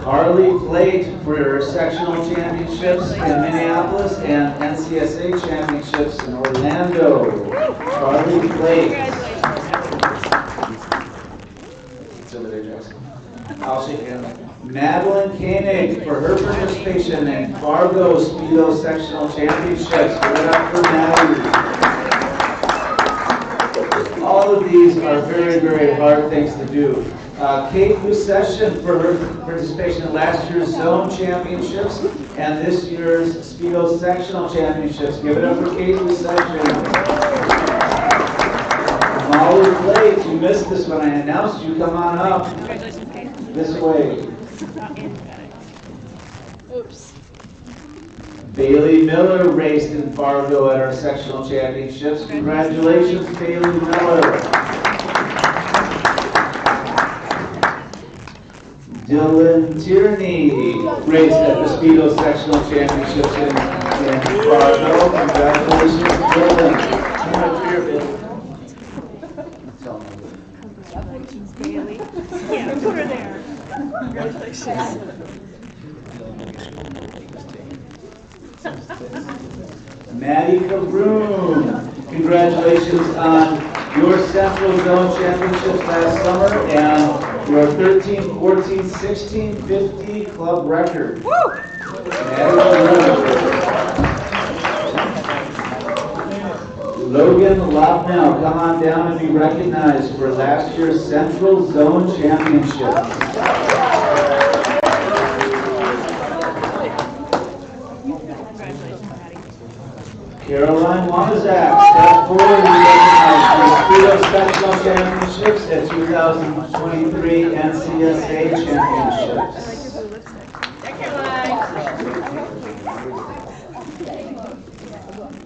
Carly Plate for her sectional championships in Minneapolis and NCSA championships in Orlando. Carly Plate. It's over there, Jackson. I'll shake your hand. Madeline Koenig for her participation in Fargo Speedo sectional championships. Give it up for Madeline. All of these are very, very hard things to do. Kate Lucession for her participation in last year's Zone Championships and this year's Speedo Sectional Championships. Give it up for Kate Lucession. Molly Blake, you missed this when I announced you. Come on up. Congratulations, Kate. This way. Oops. Bailey Miller raced in Fargo at our sectional championships. Congratulations, Bailey Miller. Dylan Tierney raced at the Speedo Sectional Championships in Fargo. Congratulations, Dylan. Come up here, Bill. That's all. Congratulations, Bailey. Yeah, put her there. Congratulations. Maddie Cabroon, congratulations on your Central Zone Championships last summer and your 13, 14, 16, 50 club record. Woo! Maddie Cabroon. Logan Lopnell, come on down and be recognized for last year's Central Zone Championships. Caroline Wanazak, step forward and recognized for Speedo Sectional Championships at 2023 NCSA Championships.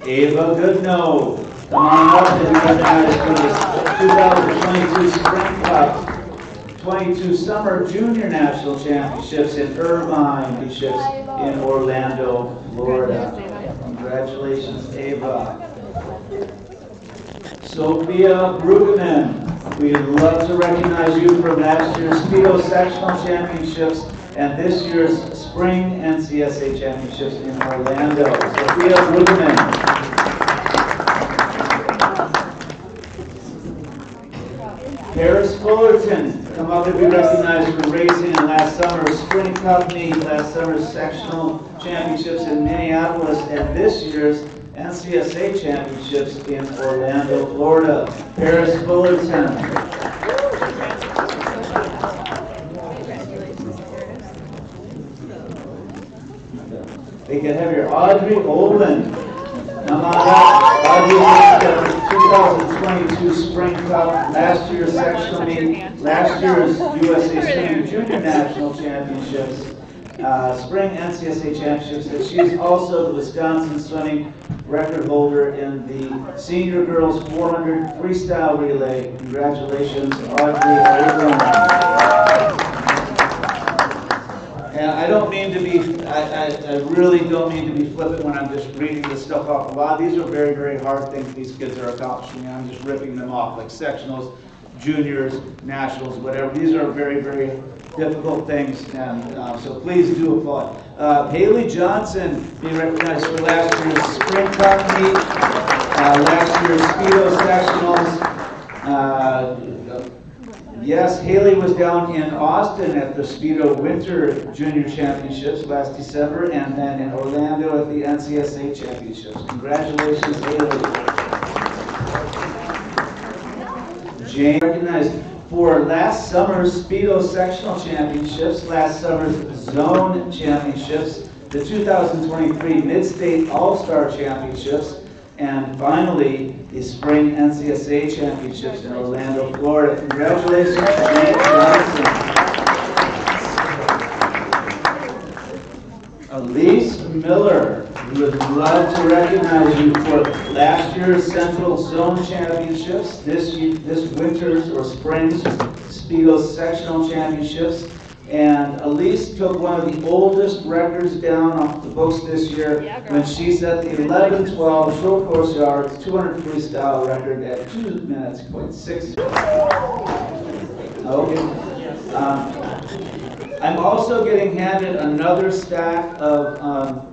Ava Goodnow, come on up and recognized for the 2022 Spring Cup 22 Summer Junior National Championships in Irvine in Orlando, Florida. Congratulations, Ava. Sophia Brueggemann, we'd love to recognize you for last year's Speedo Sectional Championships and this year's Spring NCSA Championships in Orlando. Sophia Brueggemann. Paris Fullerton, come up and be recognized for racing in last summer's Spring Cup meet, last summer's Sectional Championships in Minneapolis, and this year's NCSA Championships in Orlando, Florida. Paris Fullerton. They can have your Audrey Olin. Come on up. Audrey Olin, 2022 Spring Cup, last year's sectional meet, last year's USA Senior Junior National Championships, Spring NCSA Championships, and she's also the Wisconsin swimming record holder in the Senior Girls 400 Freestyle Relay. Congratulations, Audrey Olin. And I don't mean to be, I really don't mean to be flippant when I'm just reading this stuff off. A lot of these are very, very hard things these kids are accomplishing. I'm just ripping them off, like sectionals, juniors, nationals, whatever. These are very, very difficult things, and so please do applaud. Haley Johnson being recognized for last year's Spring Cup meet, last year's Speedo Sectionals. Yes, Haley was down in Austin at the Speedo Winter Junior Championships last December, and then in Orlando at the NCSA Championships. Congratulations, Haley. Jane recognized for last summer's Speedo Sectional Championships, last summer's Zone Championships, the 2023 Mid-State All-Star Championships, and finally, the Spring NCSA Championships in Orlando, Florida. Congratulations, Jane Johnson. Elise Miller, we would love to recognize you for last year's Central Zone Championships, this winter's or spring's Speedo Sectional Championships. And Elise took one of the oldest records down off the books this year when she set the 11-12 short course yards 200 freestyle record at 2 minutes, 0.6. Okay. I'm also getting handed another stack of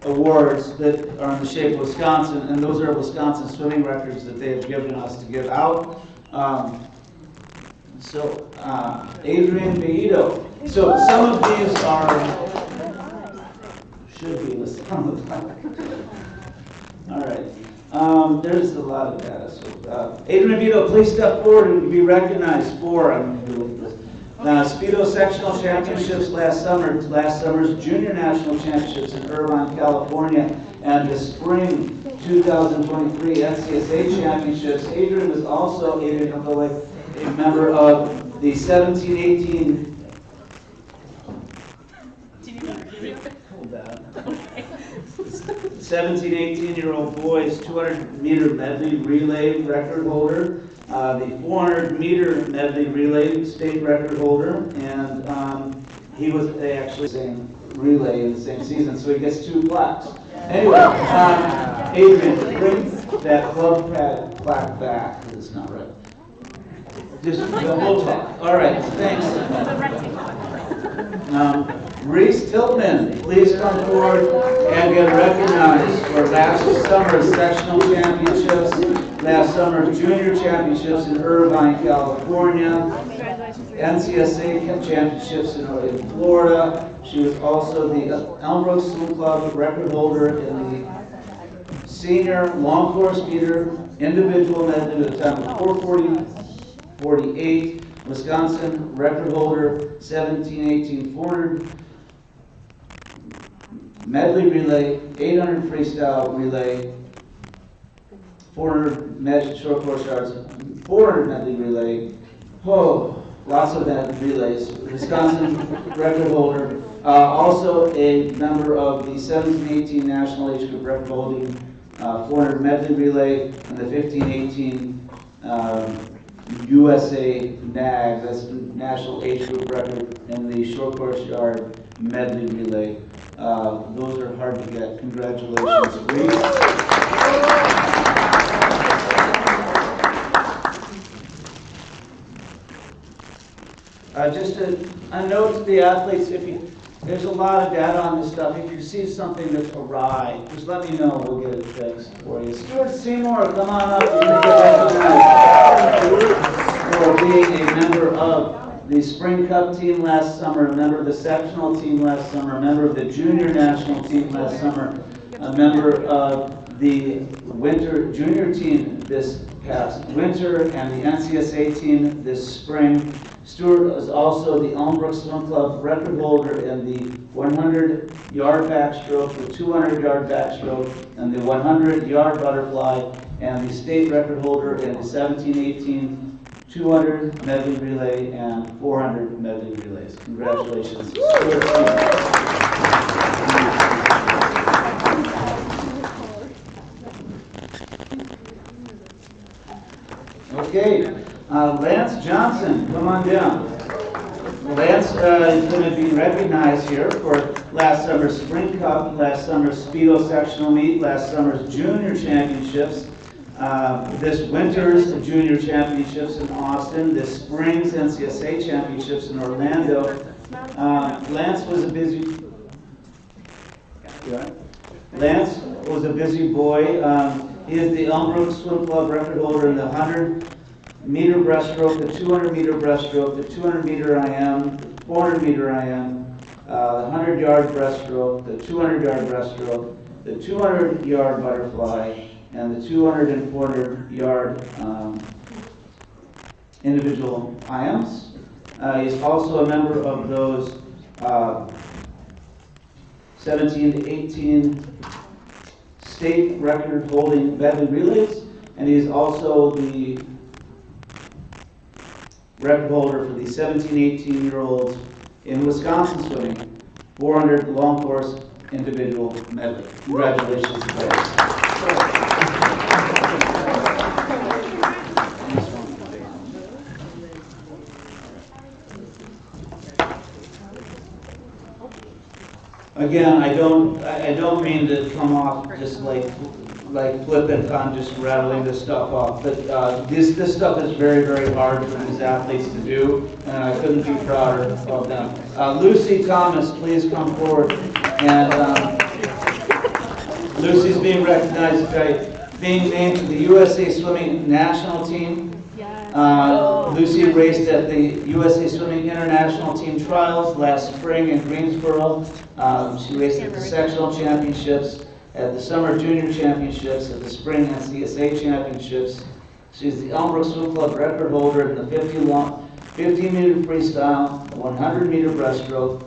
awards that are in the shape of Wisconsin, and those are Wisconsin swimming records that they have given us to give out. Adrian Beito. So some of these should be listed on the plaque. All right. There's a lot of data. So, Adrian Beito, please step forward and be recognized for Speedo Sectional Championships last summer's Junior National Championships in Irvine, California, and the Spring 2023 NCSA Championships. Adrian was also a member of the 17-18 17-18-year-old boys 200-meter medley relay record holder. the 400 meter medley relay state record holder, and he was actually same relay in the same season, so he gets 2 plaques. Anyway, Adrian, bring that club plaque back. It's not right. Just the whole talk. All right, thanks. Reese Tiltman, please come forward and get recognized for last summer's sectional championships, last summer's junior championships in Irvine, California, NCSA championships in Florida. She was also the Elmbrook Swim Club record holder in the senior long course meter individual medley at a time of 4:40.48. Wisconsin record holder 17:18 400 medley relay, 800 freestyle relay, 400 short course yards, 400 medley relay. Oh, lots of that relays. Wisconsin record holder, also a member of the 17-18 national age group record holding 400 medley relay and the 15-18 USA NAG, that's national age group record in the short course yard medley relay. Those are hard to get. Congratulations, Reese. Just a note to the athletes, there's a lot of data on this stuff. If you see something that's awry, just let me know. We'll get it fixed for you. Stuart Seymour, come on up. You're going to get recognized for being a member of the Spring Cup team last summer, a member of the sectional team last summer, a member of the junior national team last summer, a member of the winter junior team this past winter, and the NCSA team this spring. Stuart is also the Elmbrook Swim Club record holder in the 100-yard backstroke, the 200-yard backstroke, and the 100-yard butterfly, and the state record holder in the 17-18 200 medley relay and 400 medley relays. Congratulations, Stuart. Okay, Lance Johnson, come on down. Lance is going to be recognized here for last summer's Spring Cup, last summer's Speedo sectional meet, last summer's junior championships, this winter's junior championships in Austin, this spring's NCSA championships in Orlando. Lance was a busy boy. He is the Elmbrook Swim Club record holder in the 100-meter breaststroke, the 200-meter breaststroke, the 200-meter IM, the 400-meter IM, the 100-yard breaststroke, the 200-yard breaststroke, the 200-yard butterfly, and the 200 and 400-yard individual IMs. He's also a member of those 17 to 18 state record holding medley relays, and he's also the record holder for the 17-18-year-olds in Wisconsin swimming, 400 long course individual medley. Congratulations, players. Again, I don't mean to come off just like flippant on just rattling this stuff off, but this stuff is very, very hard for these athletes to do, and I couldn't be prouder of them. Lucy Thomas, please come forward. And Lucy's being recognized by being named to the USA Swimming National Team. Lucy raced at the USA Swimming International Team Trials last spring in Greensboro. She raced at the sectional championships, at the summer junior championships, at the spring NCSA championships. She's the Elmbrook Swim Club record holder in the 50-meter freestyle, the 100-meter breaststroke,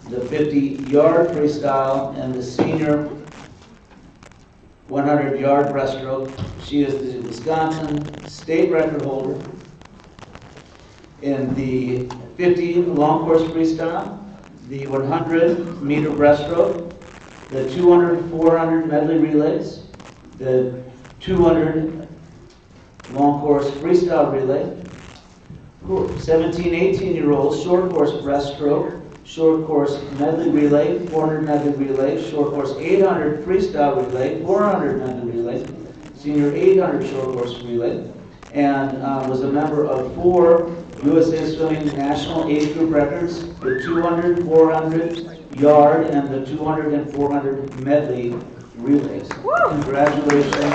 the 50-yard freestyle, and the senior 100-yard breaststroke. She is the Wisconsin state record holder in the 50 long course freestyle, the 100-meter breaststroke, the 200, 400 medley relays, the 200 long course freestyle relay. 17, 18-year-olds, short course breaststroke, short course medley relay, 400 medley relay, short course 800 freestyle relay, 400 medley relay, senior 800 short course relay, and was a member of 4 USA Swimming national age group records, the 200, 400 yard, and the 200 and 400 medley relays. Congratulations.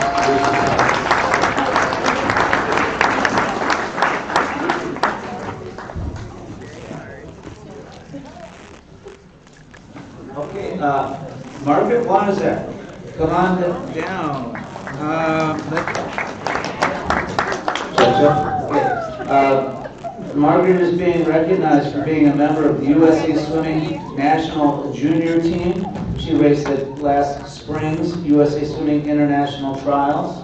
Okay, Margaret Wanazek, come on down. Margaret is being recognized for being a member of the USA Swimming National Junior Team. She raced at last spring's USA Swimming International Trials.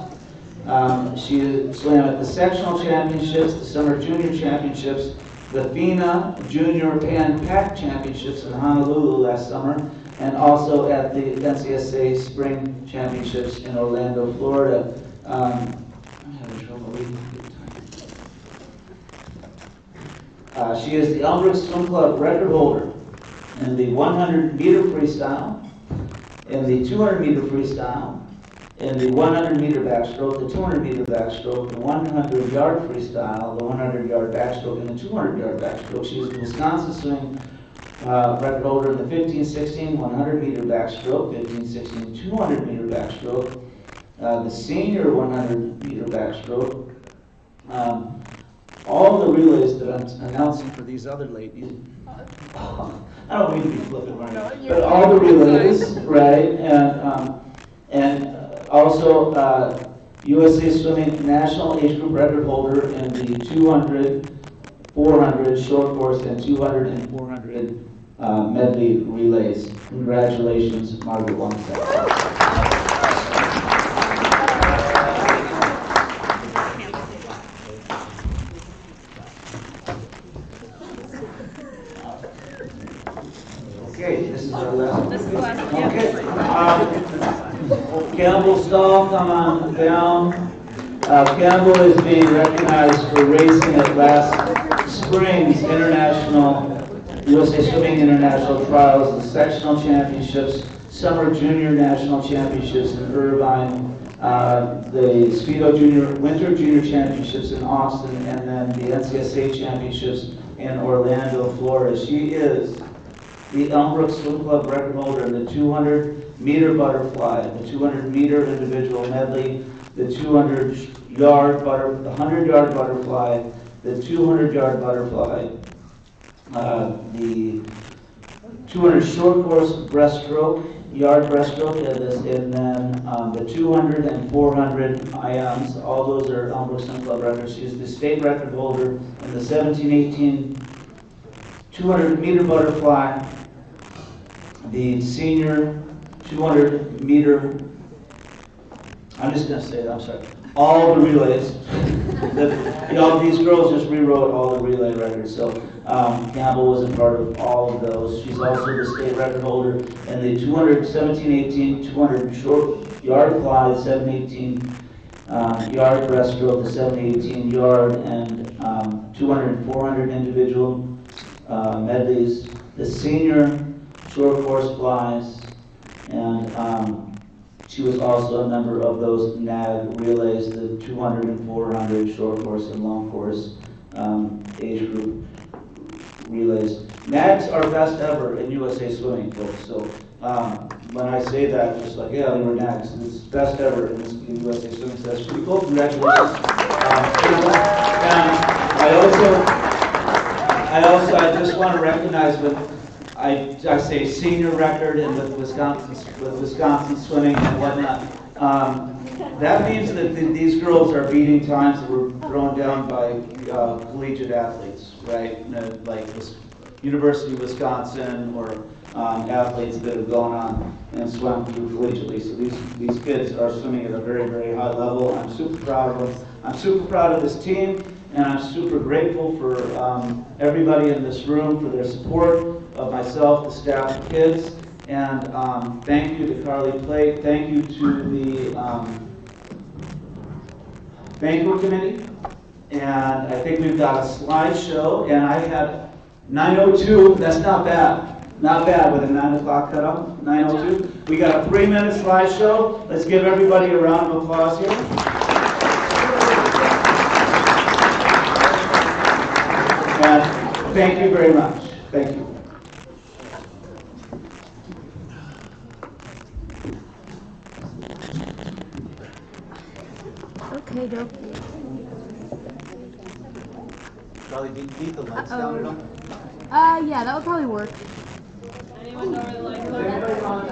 She swam at the sectional championships, the summer junior championships, the FINA Junior Pan Pac Championships in Honolulu last summer, and also at the NCSA Spring Championships in Orlando, Florida. I'm having trouble reading. She is the Elmbrook Swim Club record holder in the 100-meter freestyle, in the 200-meter freestyle, in the 100-meter backstroke, the 200-meter backstroke, the 100-yard freestyle, the 100-yard backstroke, and the 200-yard backstroke. She is the Wisconsin Swimming record holder in the 15-16 100-meter backstroke, 15-16 200-meter backstroke, the senior 100-meter backstroke. All the relays that I'm announcing for these other ladies, I don't mean to be flippant, right? But all the relays, right? And also USA Swimming National Age Group record holder in the 200, 400 short course and 200 and 400 medley relays. Congratulations, Margaret Wanazek. Okay, this is our last one. This is the last one. Okay. Campbell Stahl, come on down. Campbell is being recognized for racing at last spring's USA Swimming International Trials, the sectional championships, summer junior national championships in Irvine, the Speedo Junior Winter Junior Championships in Austin, and then the NCSA Championships in Orlando, Florida. She is the Elmbrook Swim Club record holder in the 200-meter butterfly, the 200-meter individual medley, the 200-yard the 100-yard butterfly, the 200-yard butterfly, the 200 short course breaststroke, yard breaststroke, and then the 200 and 400 IMs. All those are Elmbrook Swim Club records. She's the state record holder in the 17-18 200-meter butterfly, the senior 200-meter, I'm just going to say that, I'm sorry, all the relays. These girls just rewrote all the relay records, so Campbell was a part of all of those. She's also the state record holder in the 200, 17-18, 200 short yard fly, 7-18 yard breaststroke, the 7-18 yard, and 200 and 400 individual medleys, the senior short course flies, and she was also a member of those NAG relays, the 200 and 400 short course and long course age group relays. NAGs are best ever in USA Swimming, folks. So when I say that, just like, yeah, they were NAGs. It's best ever in USA Swimming. So that's pretty cool. Congratulations. And I just want to recognize when I say senior record and with Wisconsin swimming and whatnot. That means that these girls are beating times that were thrown down by collegiate athletes, right? Like University of Wisconsin or athletes that have gone on and swum through collegiately. So these kids are swimming at a very, very high level. I'm super proud of them. I'm super proud of this team, and I'm super grateful for everybody in this room for their support of myself, the staff, the kids. And thank you to Carly Plake. Thank you to the banquet committee. And I think we've got a slideshow, and I had 9:02, that's not bad. Not bad with a 9 o'clock cutoff, 9:02. We got a 3-minute slideshow. Let's give everybody a round of applause here. And thank you very much. Thank you. Okay, dope. Charlie, do you need the lights down at all? Yeah, that would probably work. Anyone know where the lights are?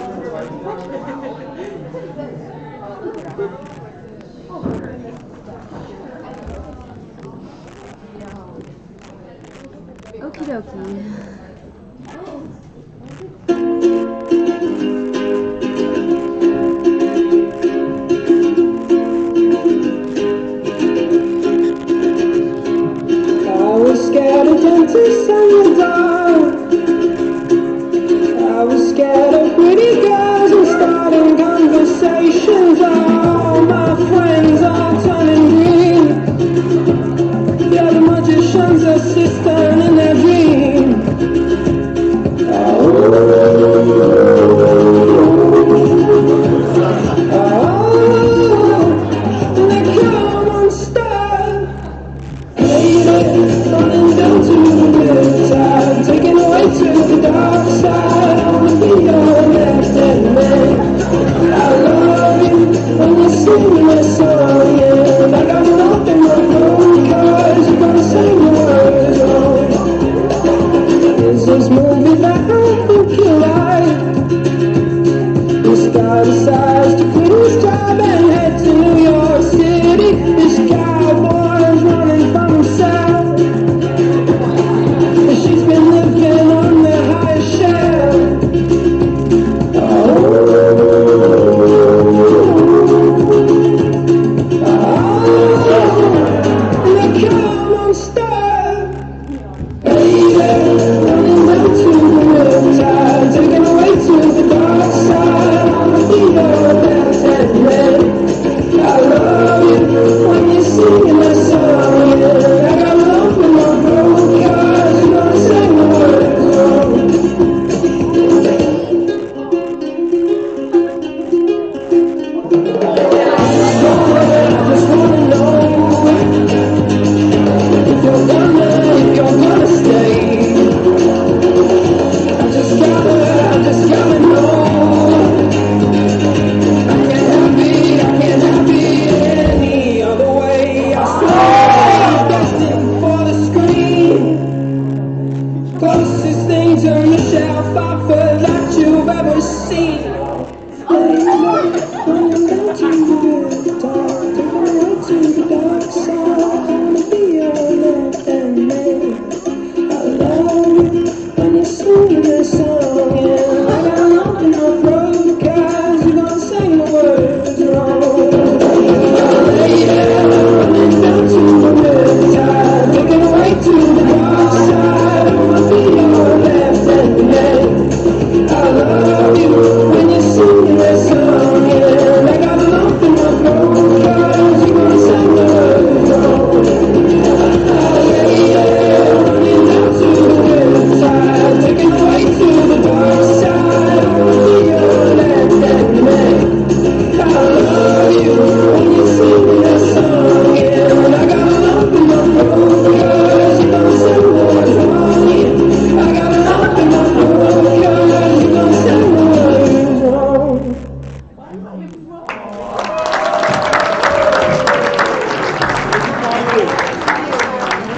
Okie dokie. I was scared of dentists and the dark. I was scared